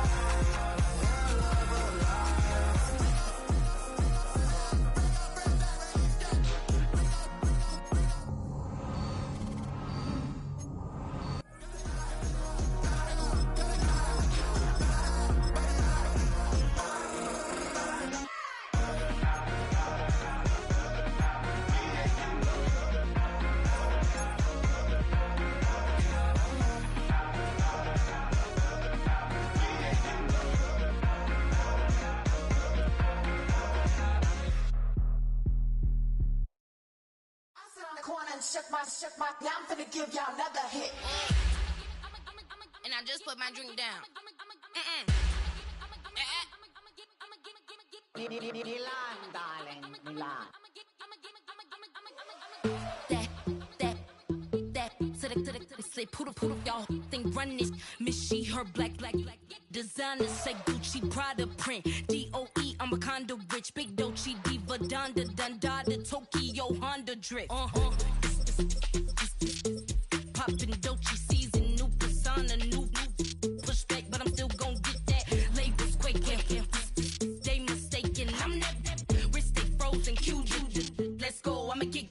Shook my, now I'm finna give y'all another hit. And I just put my drink down. Milan, darling, Milan. That, say poodle, y'all think run this. Miss she, her black, designers say Gucci, Prada print. DOE, I'm a condo rich. Big Dolce, Diva, Donda, Dundada, Tokyo, Honda drip. Poppin' Dolce season, new persona, new pushback, but I'm still gon' get that. Labels quaking, they mistaken. I'm that wrist stay frozen, QG. Let's go, I'ma get.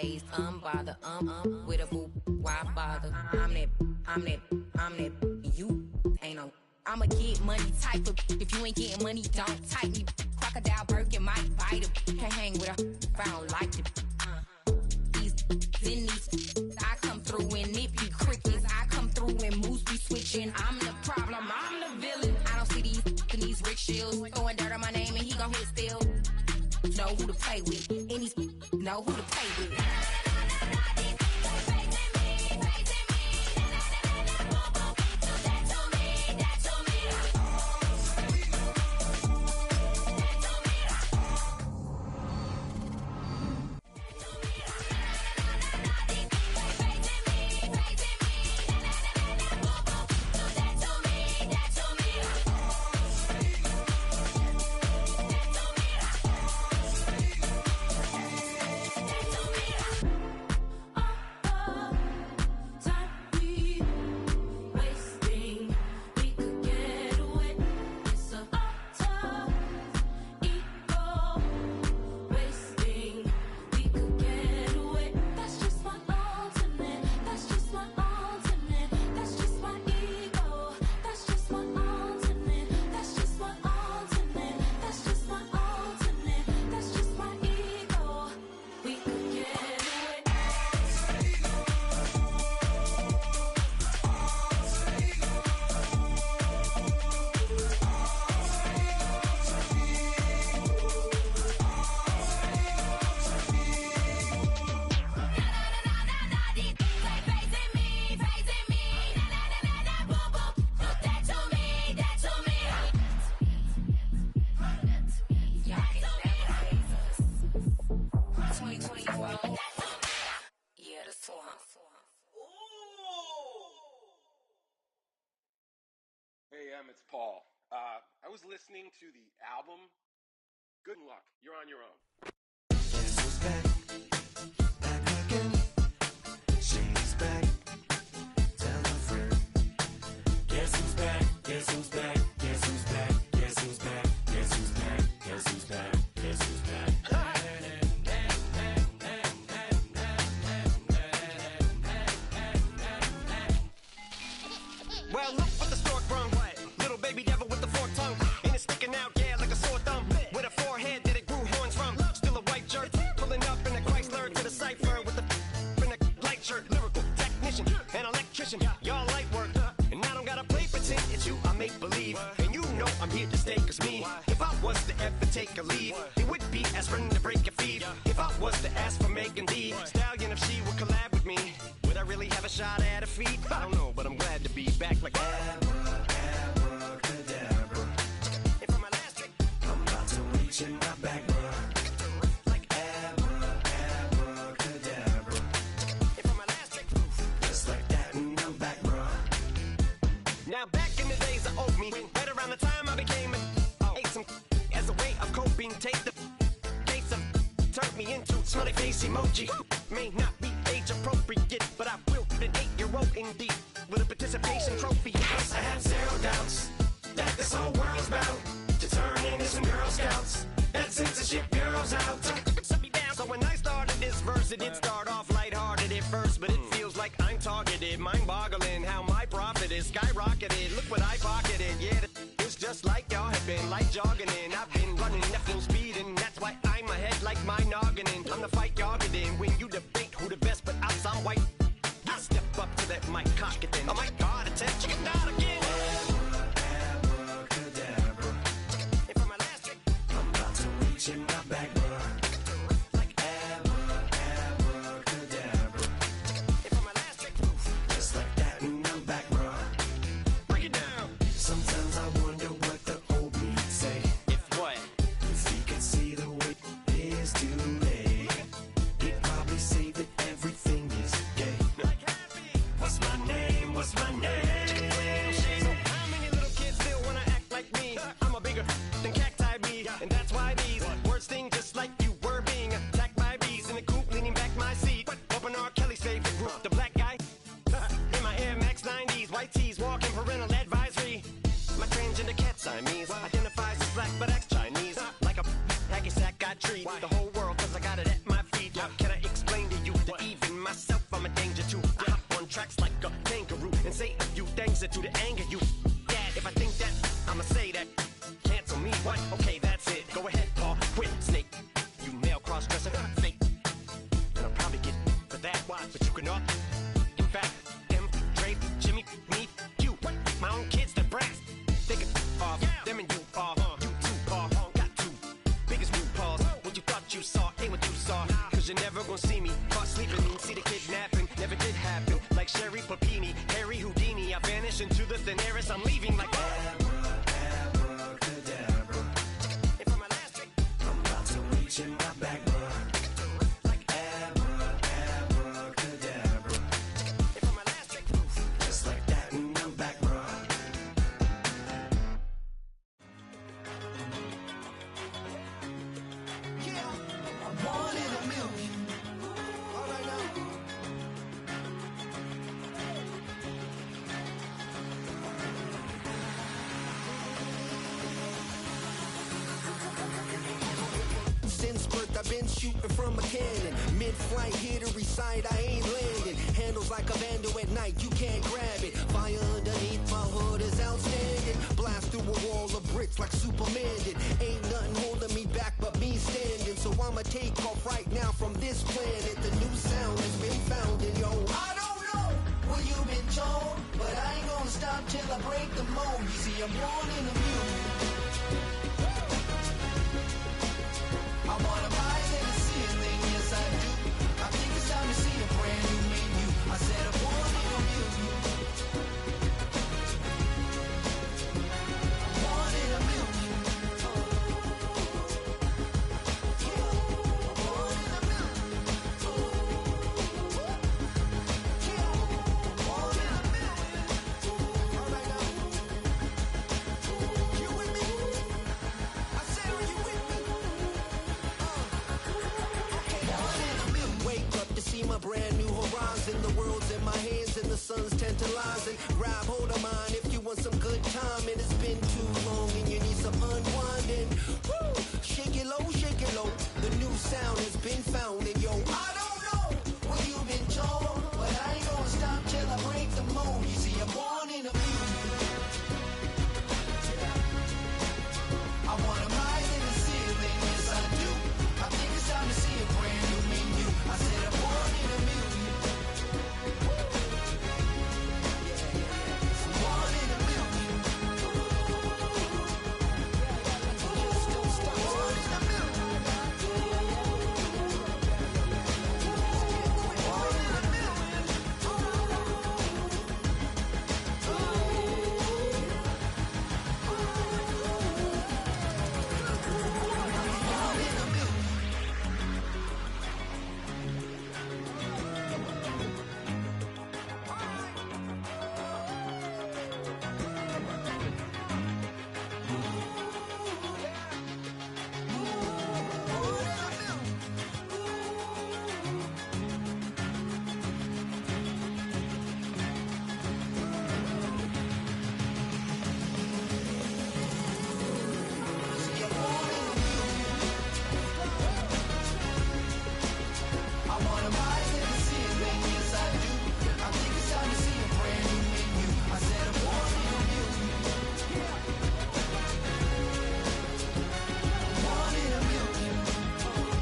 face, bother, with a boo, why bother? I'm that, you ain't no. I'ma get money type of. If you ain't getting money, don't type me. Crocodile Birkin might bite him. Can't hang with her if I don't like it. These, I come through and it be crickets. I come through and moves be switching. I'm the problem, I'm the villain. I don't see these rickshaws throwing dirt on my name and he gon' hit still. Know who to play with, and these know who to play with. It's Paul. I was listening to the album. Good luck. You're on your own. Guess who's back? Back again. She's back. Tell a friend. Guess who's back? Guess who's back? Guess who's back? Guess who's back? Guess who's back? Guess who's back? Guess who's back? Well, look what the stork brung. Little baby devil with the forked tongue. And it's sticking out, yeah, like a sore thumb. With a forehead that it grew horns from. Still a white jerk. Pulling up in a Chrysler to the cipher with the in a light shirt. Lyrical technician, an electrician. Y'all light work. And I don't gotta play pretend. It's you I make believe. And you know I'm here to stay, cause me. If I was to ever take a leave, it would be aspirin to break your feet. If I was to ask for Megan D Stallion, if she would collab with me, would I really have a shot at her feet? I don't know, but I'm glad to be back like in my back, bruh. Like abracadabra. From my last trick, just like that, and I'm back, bruh. Now back in the days of old me, right around the time I became ate some as a way of coping. Take the case of turned me into smiley face emoji. May not be age appropriate, but I will be an 8-year-old indeed with a participation trophy. I have zero doubts that this whole world's bound to turn into some Girl Scouts. That censorship girls out. So when I started this verse, it did start off lighthearted at first, but it feels like I'm targeted. Mind-boggling how my profit is skyrocketed. Look what I pocketed. Yeah, it's just like y'all have been like jogging in. I've been running at full speed, and that's why I'm ahead like my noggin. I'm the fight y'all get in when you debate who the best, but I'm some white. I step up to that mic, cock it then. Oh my God, attention, you can die again. In my back, bruh. Like abracadabra. From my last trick, just like that, and I'm back, bruh. Break it down. Sometimes I wonder what the old me'd say. If what? If he could see the way it is today, he'd probably say that everything is gay. What's my name? What's my name? tracks like a kangaroo and say a few things that do to anger you. Dad, if I think that, I'ma say that. Cancel me, what? Okay, that's it. Go ahead, Paul, quit, snake. You male cross-dresser, fake. And I'll probably get for that, why? But you can all. In fact, him, Dre, Jimmy, me, you, my own kids, the brass. They could off, them and you off. You too, Paul, got two biggest blue paws. What you thought you saw ain't what you saw. Cause you're never gonna see me caught sleeping. See the kidnapping, never did happen. Like Sherry Papini, Harry Houdini. I vanish into the thin air as I'm leaving like abracadabra. And for my last trick, I'm about to reach in my back, bruh. Like abracadabra. And for my last trick, just like that, and I'm back, bruh. One in a million. All right now. Since birth, I've been shooting from a cannon. Mid-flight, here to recite, I ain't landing. Handles like a vandal at night, you can't grab it. Fire underneath my hood is outstanding. Blast through a wall of bricks like Superman did. Ain't nothing holding me back but me standing. So I'ma take off right now from this planet. The new sound has been found in yo. I don't know what you've been told, but I ain't gonna stop till I break the mold. You see, I'm born in a million. I wanna rise in the ceiling, yes I do. I think it's time to see a brand new menu. I said I'm born in a million. Born in a million. Born in a million. Born in a million. All right now. You with me? I said, are you with me? Wake up to see my brand new horizon. The world's in my hands and the sun's tantalizing. Grab hold of mine if you want some good time. And it's been too long and you need some unwinding. Woo! Shake it low, shake it low. The new sound has been found and yo, I don't know what you've been told, but I ain't gonna stop till I break the mold. You see, I'm born in a million. I wanna rise in the ceiling, yes I do. I think it's time to see a brand new menu. I said I'm born in a million. Born in a million. Just don't stop. Born in a million. Born in a million. Born in a million. I wanna rise in the ceiling, yes I do. I think it's time to see a brand new menu. I said I'm born in a million. Born in a million. Born in a million.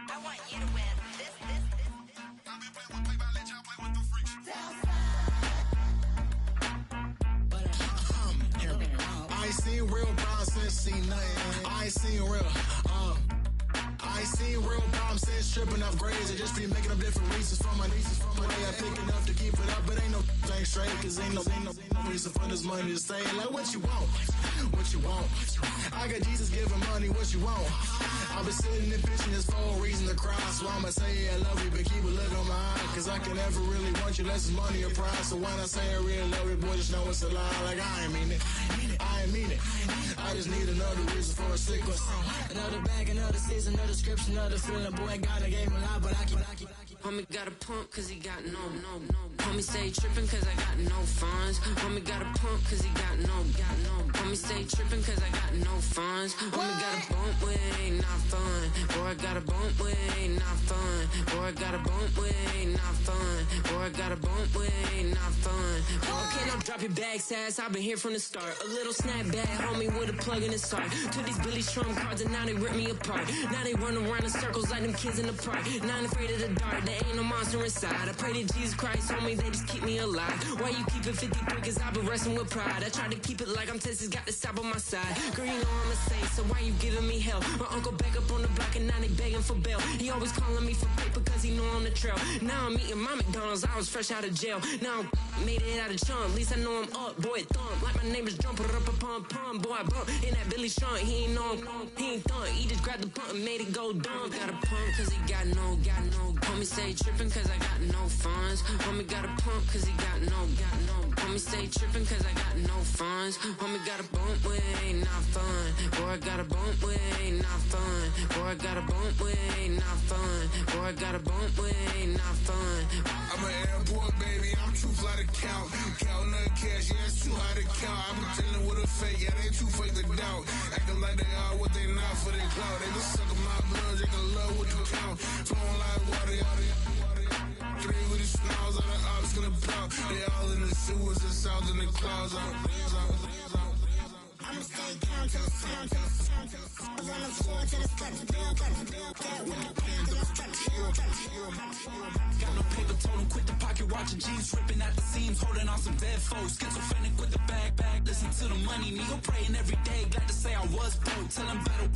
I want you to win. This. I ain't seen real problems since seen nothing. I ain't seen real, I ain't seen real problems since stripping off grades. I just be making up different reasons for my nieces. From my day I pick enough to keep it up, but ain't no ain't straight, cause ain't no reason for this money to stay. Like, what you want? What you want? I got Jesus giving money, what you want? I've been sitting and pitching this for a reason to cry. So I'ma say I love you, but keep a look on my eye. Cause I can never really want you unless it's money or prize. So when I say I really love you, boy, just know it's a lie. Like, I ain't mean it. I ain't mean it. I just need another reason for a sequence. Another bag, another season, another description, another feeling. Boy, God, I gave him a lot, but I keep. Homie got a pump cause he got no. Homie stay trippin' cause I got no funds. Homie got a pump cause he got no. Homie stay trippin' cause I got no funds. Homie got a bump with it ain't not fun. Boy, I got a bump with it ain't not fun. Boy, I got a bump with it ain't not fun. Boy, I got a bump with it ain't not fun. Okay, now drop your bag, sass. I've been here from the start. A little snapback, homie, with a plug in his heart. Took these Billy Strum cards and now they rip me apart. Now they run around in circles like them kids in the park. Now I'm afraid of the dark. There ain't no monster inside. I pray to Jesus Christ, homie, they just keep me alive. Why you keep it 53? Cause I've been wrestling with pride. I try to keep it like I'm Texas, got the stop on my side. Girl, you know I'm a saint, so why you giving me hell? My uncle back up on the block and now they begging for bail. He always calling me for paper cause he know I'm the trail. Now I'm eating my McDonald's, I was fresh out of jail. Now I made it out of chump, at least I know I'm up. Boy, thump, like my neighbor's jumper up a pum. Boy, I bump in that Billy Strong, he ain't know he ain't thump. He just grabbed the pump and made it go dumb. Got a pump cause he got no. Homie stay trippin' cause I got no funds. Homie got a pump cause he got no. Homie stay trippin' cause I got no funds. Homie got a bump with it ain't not fun. Boy, I got a bump with it ain't not fun. Boy, I got a bump with it ain't not fun. Boy, I got a bump with it ain't not fun. I'm an airport baby, I'm too fly to count. Counting the cash, yeah, it's too high to count. I'm dealing with a fake, yeah, they too fake to doubt. Acting like they are what they not for their clout. They just suckin' my blood, they can love what you count. Flowing like water, three with the smiles, all the ops gonna plow. They all in the sewers, the south in the clouds. I'ma stay down to the sound, to the sound, to the sound. On the floor to the steps, got no paper, told him quit the pocket, watching jeans ripping at the seams, holding on some dead foes. Schizophrenic with the bag, listen to the money, nigga praying every day. Glad to say I was broke, tell him battle.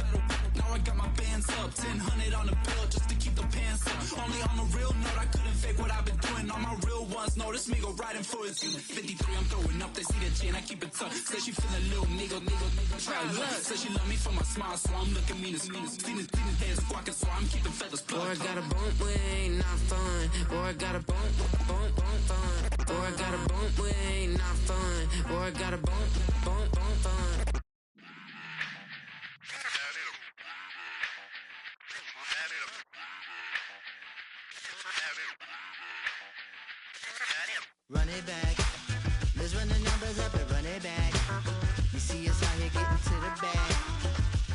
Now I got my bands up, 1000 on the bill just to keep the pants up. Only on a real note, I couldn't fake what I've been doing. All my real ones know this nigga riding for his unit. 53, I'm throwing up, they see the chain, I keep it tough. Say she feeling little nigga, try look. Say she love me for my smile, so I'm looking mean as seen his heads squawking, so I'm keeping feathers plucked. Boy, I got a bump with it ain't not fun. Boy, I got a bump fun. Boy, I got a bump with it ain't not fun. Boy, I got a bump fun. Run it back. Let's run the numbers up and run it back. You see us out here getting to the bag.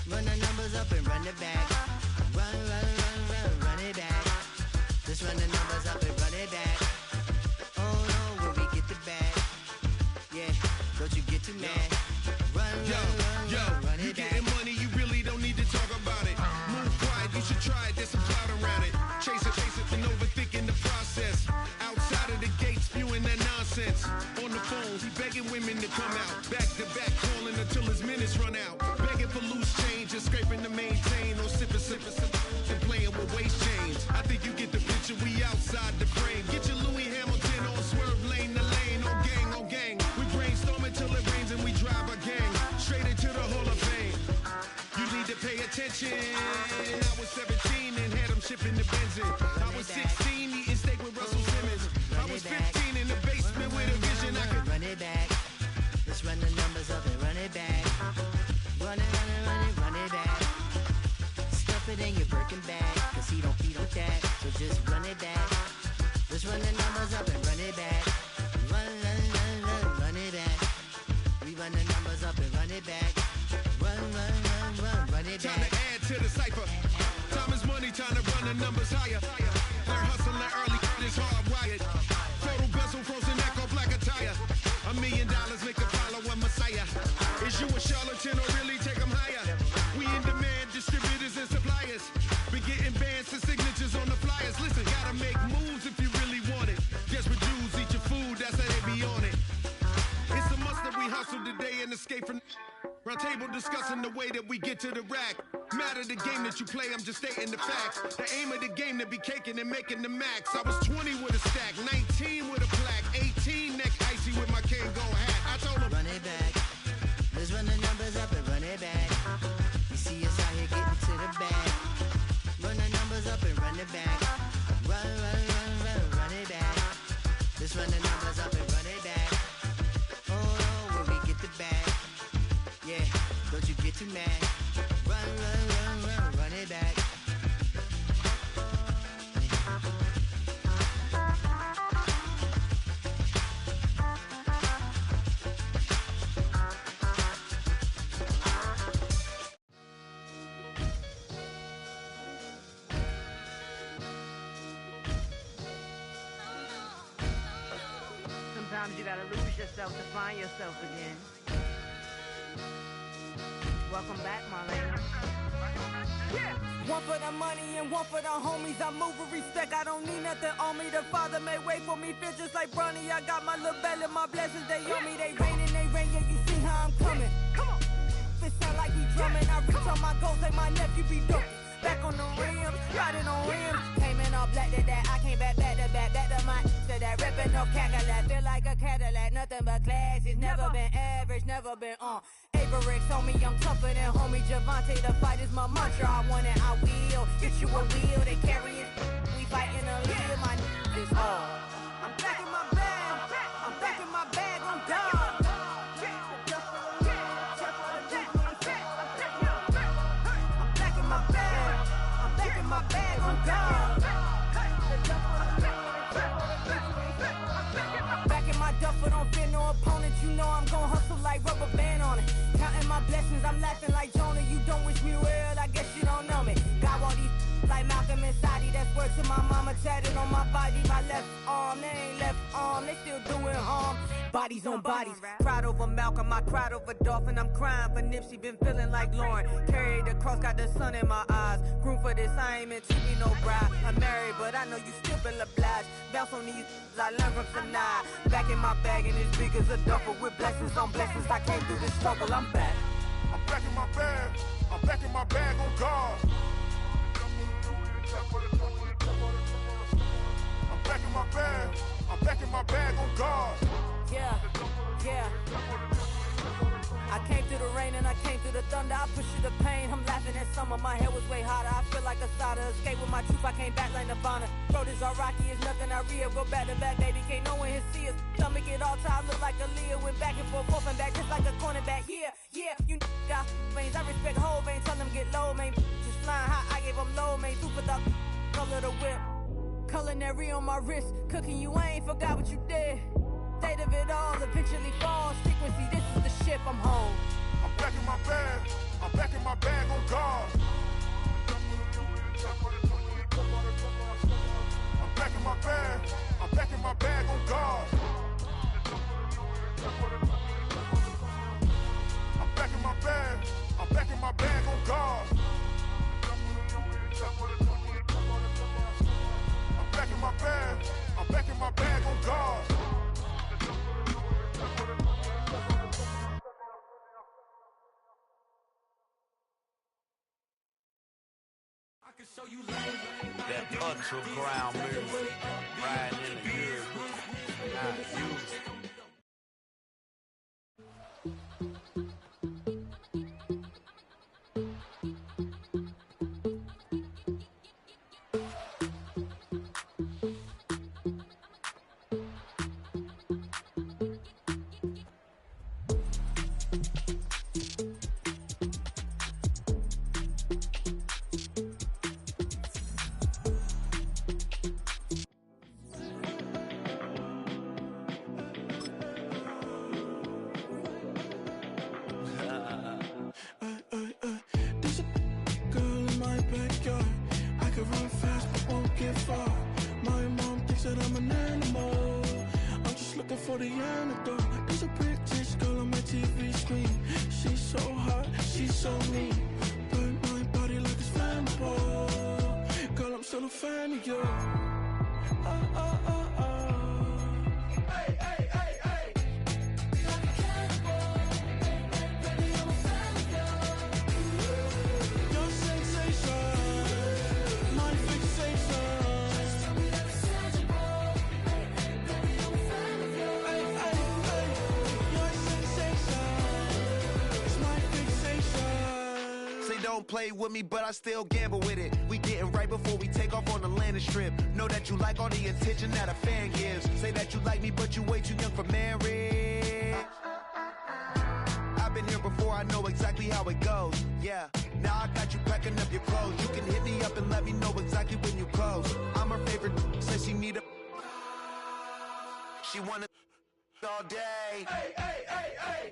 Run the numbers up and run it back. Run it back. Let's run the numbers up and run it back. Oh no, when we get the bag. Yeah, don't you get too mad. Run it you back. getting money, you really don't need to talk about it. Move quiet, you should try it, there's some clout around it. Chase it, and overthinking the process. Outside of the gate, spewing that nonsense. On the phone, he begging women to come out. Back to back, calling until his minutes run out. Begging for loose change and scraping to maintain. Or sipping, and playing with waist chains. I think you get the picture, we outside the frame. Get your Louis Hamilton on swerve lane to lane. On gang. We brainstorm until it rains and we drive our gang straight into the Hall of Fame. You need to pay attention. I was 17 and had them shipping the benzin. I was 16 eating steak with Russell Simmons. I was 15 in the basement with a vision. I could run it back. Let's run the numbers up and run it back. Run it back. Stuff it in your Birkin bag, cause he don't feed on that. So just run it back. Let's run the numbers up and run it back. Run it back. We run the numbers up and run it back. Run it back. Time to add to the cipher. Time is money, time to run the numbers higher. Learn hustling early, this hardwired. Total bezel, frozen neck or black attire. $1 million make a follow a messiah. Is you a charlatan or really take them higher? We in demand, distributors and suppliers. Be getting bands and signatures on the flyers. Listen, gotta make moves if you really want it. Desperate Jews eat your food, that's how they be on it. It's a must that we hustle today and escape from round table discussing the way that we get to the rack. Matter the game that you play, I'm just stating the facts. The aim of the game to be caking and making the max. I was 20 with a stack, 19 with a plaque, 18 next Sometimes you gotta lose yourself to find yourself again. Welcome back, Marlena. Yeah. One for the money and one for the homies. I move with respect, I don't need nothing on me. The Father made way for me, feel just like Bronny. I got my little belly, my blessings, they on me. They rain and they rain, yeah, you see how I'm coming. Come on. It sound like we drumming, I reach on my goals like my nephew be dope. Back on the rim, riding on rims. Came in all black to that, I came back to my to that ripping no Cadillac. Feel like a Cadillac, nothing but class. It's never been average, never been on. Averix on me, I'm tougher than homie Javante. The fight is my mantra, I want it, I will. Get you a wheel, they carry it. We fighting a little, my is all. I'm back in my bag, I'm back in my bag, I'm done. My bag on God. Back in my duffel, don't fear no opponent. You know I'm gon' hustle like rubber band on it. Counting my blessings, I'm laughing like Jonah. You don't wish me well, I guess you don't know me. Got all these like Malcolm and Sadie. That's word to my mama, tatted on my body. My left arm, they ain't left arm, they still doing harm. Bodies on bodies, cried over Malcolm, I cried over Dolphin. I'm crying for Nipsey, been feeling like Lauren. Carried the cross, got the sun in my eyes. Groom for this, I ain't meant to be no bride. I'm married, but I know you still feel obliged. Bounce on these, I learned from tonight. Back in my bag and as big as a duffel. With blessings on blessings, I came through the struggle, I'm back. I'm back in my bag, I'm back in my bag on God. I'm back in my bag, I'm back in my bag on God. Yeah, yeah. I came through the rain and I came through the thunder. I pushed through the pain, I'm laughing at summer. My hair was way hotter, I feel like a starter. Escape with my truth, I came back like Nirvana. Throat is all rocky, it's nothing I real. Go back to back, baby, can't no one here see us. Stomach get all tired, look like a Leah. Went back and forth and back, just like a cornerback. Yeah, yeah, you got veins, I respect whole veins. Tell them get low, man. Just flying high, I gave them low, man. Super the color the whip. Culinary on my wrist, cooking you, I ain't forgot what you did. State of it all, eventually falls. Frequency, this is the ship, I'm home. I'm back in my bag, I'm back in my bag on God. I'm back in my bag, I'm back in my bag on God. I'm back in my bag, I'm back in my bag on God. I'm back in my bag, I'm back in my bag on God. That underground music, riding in the years, not used. For the antidote, there's a British girl on my TV screen. She's so hot, she's so mean. Burn my body like it's flammable. Girl, I'm still a fan of you. Hey, hey, hey, hey. Like a cannibal. Baby, I'm a fan of you. Your sensation, my fixation. Just tell me that it's tangible. Baby, I'm a fan of you. Don't play with me, but I still gamble with it. We getting right before we take off on the landing strip. Know that you like all the attention that a fan gives. Say that you like me, but you way too young for marriage. I've been here before, I know exactly how it goes. Yeah, now I got you packing up your clothes. You can hit me up and let me know exactly when you close. I'm her favorite, says she need a... She wanna all day. Hey, hey, hey, hey.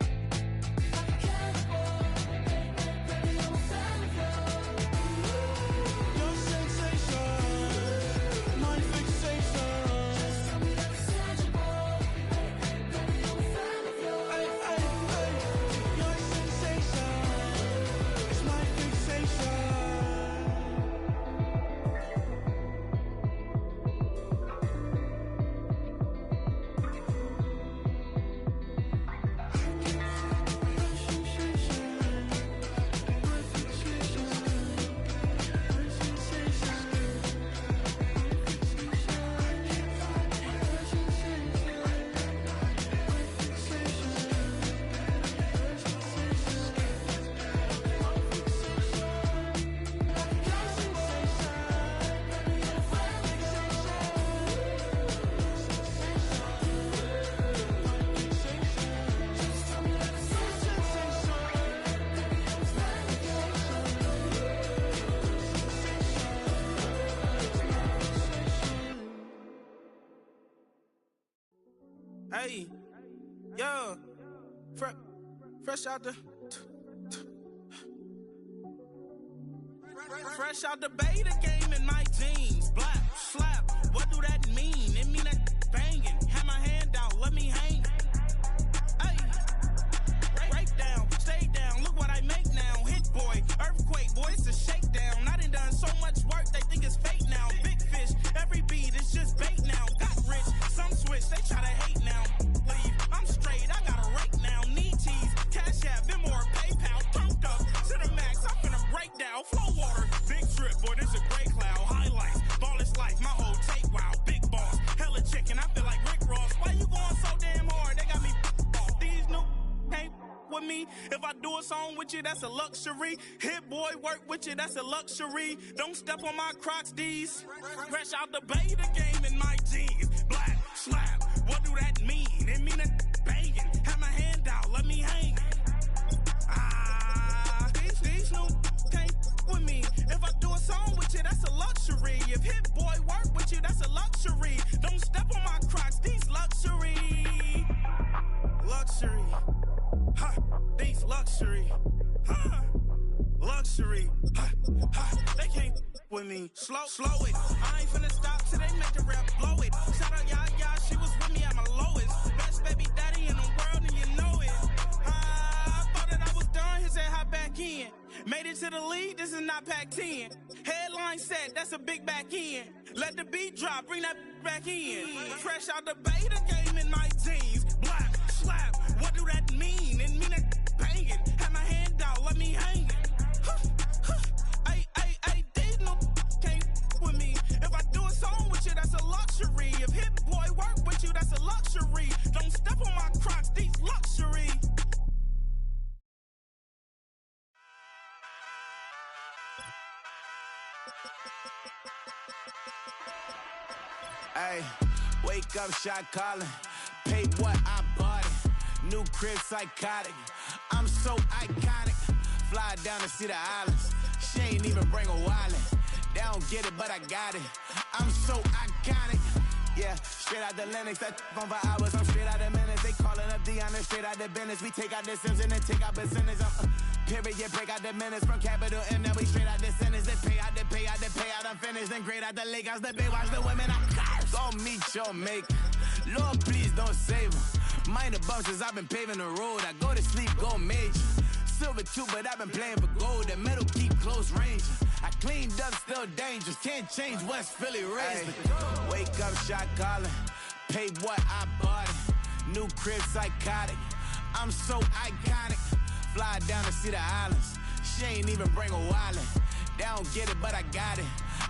Hey, yeah, fresh out the fresh out the beta game in my jeans. Black slap, what do that mean? It mean that banging. Have my hand out, let me hang. Hey, break down, stay down. Look what I make now. Hit boy, earthquake, boy, it's a shakedown. I done so much work, they think it's fake now. Big fish, every beat is just bait now. Got rich, some switch, they try to hate now. Leave, I'm straight, I got a rake now. Need cheese, Cash App, Venmo or PayPal. Turned up to the max, I'm finna break down. Flow water, big trip, boy, this a gray cloud. Highlights, ball is life, my whole take, wow. Big boss, hella chicken, I feel like Rick Ross. Why you going so damn hard? They got me off. These new can't with me. If I do a song with you, that's a luxury. Hit boy, work with you, that's a luxury. Don't step on my Crocs, D's. Fresh out the beta game in my jeans. Black slap, what do that mean? It mean that banging. Have my hand out, let me hang. These new can't with me. If I do a song with you, that's a luxury. If Hit Boy work with you, that's a luxury. Don't step on my Crocs, these luxury. Luxury. Ha, these luxury. Ha, luxury. Ha, ha, they can't with me. Slow it. I ain't finna stop till they make the rap blow it. Shout out Yaya, she was with me at my lowest. Best baby daddy in the world and you know it. I thought that I was done, he said hop back in. Made it to the lead, this is not Pac-10. Headline set, that's a big back end. Let the beat drop, bring that back in. Fresh out the beta game in my jeans. Black slap, what do that mean? It mean that banging. Have my hand out, let me hang it. Ay, these no can't with me. If I do a song with you, that's a luxury. If Hit Boy work with you, that's a luxury. Don't step on my Crocs, these luxury. Ay, wake up, shot calling. Pay what I bought it. New crib, psychotic. I'm so iconic. Fly down to see the islands. She ain't even bring a wallet. They don't get it, but I got it. I'm so iconic. Yeah, straight out the Lennox. That on for hours. I'm straight out the minutes. They calling up Deanna, straight out the business. We take out the Sims and then take out percentage. Period, break out the minutes from capital and then we straight out the sentence. They pay out, I'm finished. Then grade out the Lakers, the Bay, watch the women, I curse. Go meet your maker. Lord, please don't save them. Minor bumps as I've been paving the road. I go to sleep, go major. Silver too, but I've been playing for gold. The metal keep close range. I cleaned up, still dangerous. Can't change West Philly raised. Wake up, shot calling. Pay what I bought it. New crib, psychotic. I'm so iconic. Fly down to see the islands. She ain't even bring a wallet. They don't get it, but I got it.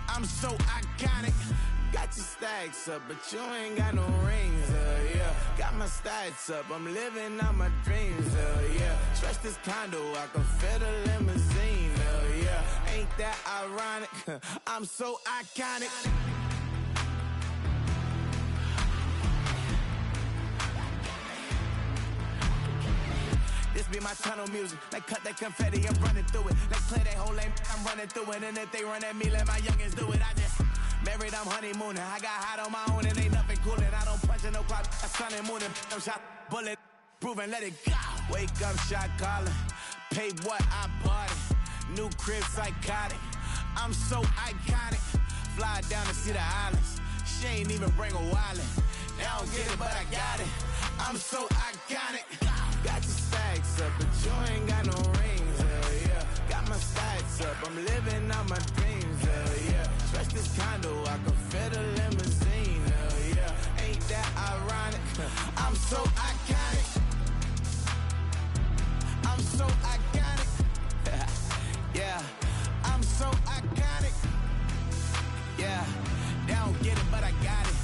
I'm so iconic. Got your stacks up, but you ain't got no rings, yeah. Got my stats up, I'm living out my dreams, yeah. Stretch this condo, I can fit a limousine, yeah. Ain't that ironic? I'm so iconic. This be my tunnel music. Like cut that confetti, I'm running through it. Like clear that whole lane, I'm running through it. And if they run at me, let my youngins do it. I just married, I'm honeymooning. I got hot on my own and ain't nothing coolin'. I don't punch in no clock, I sun and moonin'. I'm shot, bullet, proven, let it go. Wake up, shot calling. Pay what I bought it. New crib, psychotic. I'm so iconic. Fly down to see the islands. She ain't even bring a wallet. They don't get it, but I got it. I'm so iconic. Got your stacks up, but you ain't got no rings, yeah. Got my stacks up, I'm living out my dreams, yeah. Stretch this condo, I can fit a limousine, yeah. Ain't that ironic? I'm so iconic. I'm so iconic. Yeah, I'm so iconic. Yeah, they don't get it, but I got it.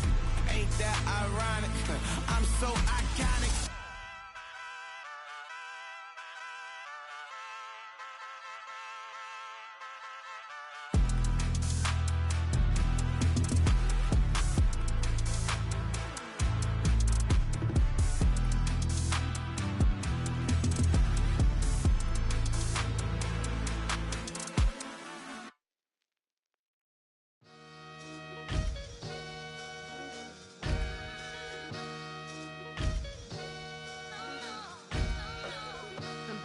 Ain't that ironic? I'm so iconic.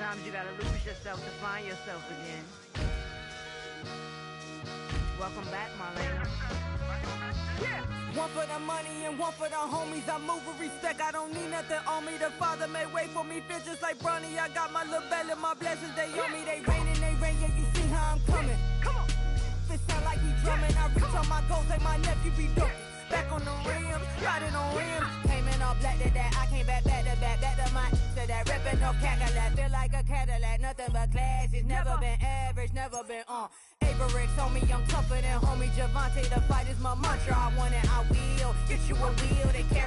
Sometimes you gotta lose yourself to find yourself again. Welcome back, Marlena. Yeah. One for the money and one for the homies. I move with respect, I don't need nothing on me. The Father made way for me, bitch, just like Bronny. I got my little belly, my blessings, they on me. They rain, yeah, you see how I'm coming. Come on. It sound like he drumming. I reach on my goals like my nephew be dope. Back on the rims, riding on rims. Came in all black to that, I came back to my to that ripping no Cadillac. Feel like a Cadillac, nothing but class. It's never been average, never been on. Averix on me, I'm tougher than homie Javante. The fight is my mantra, I want it, I will. Get you a wheel, they carry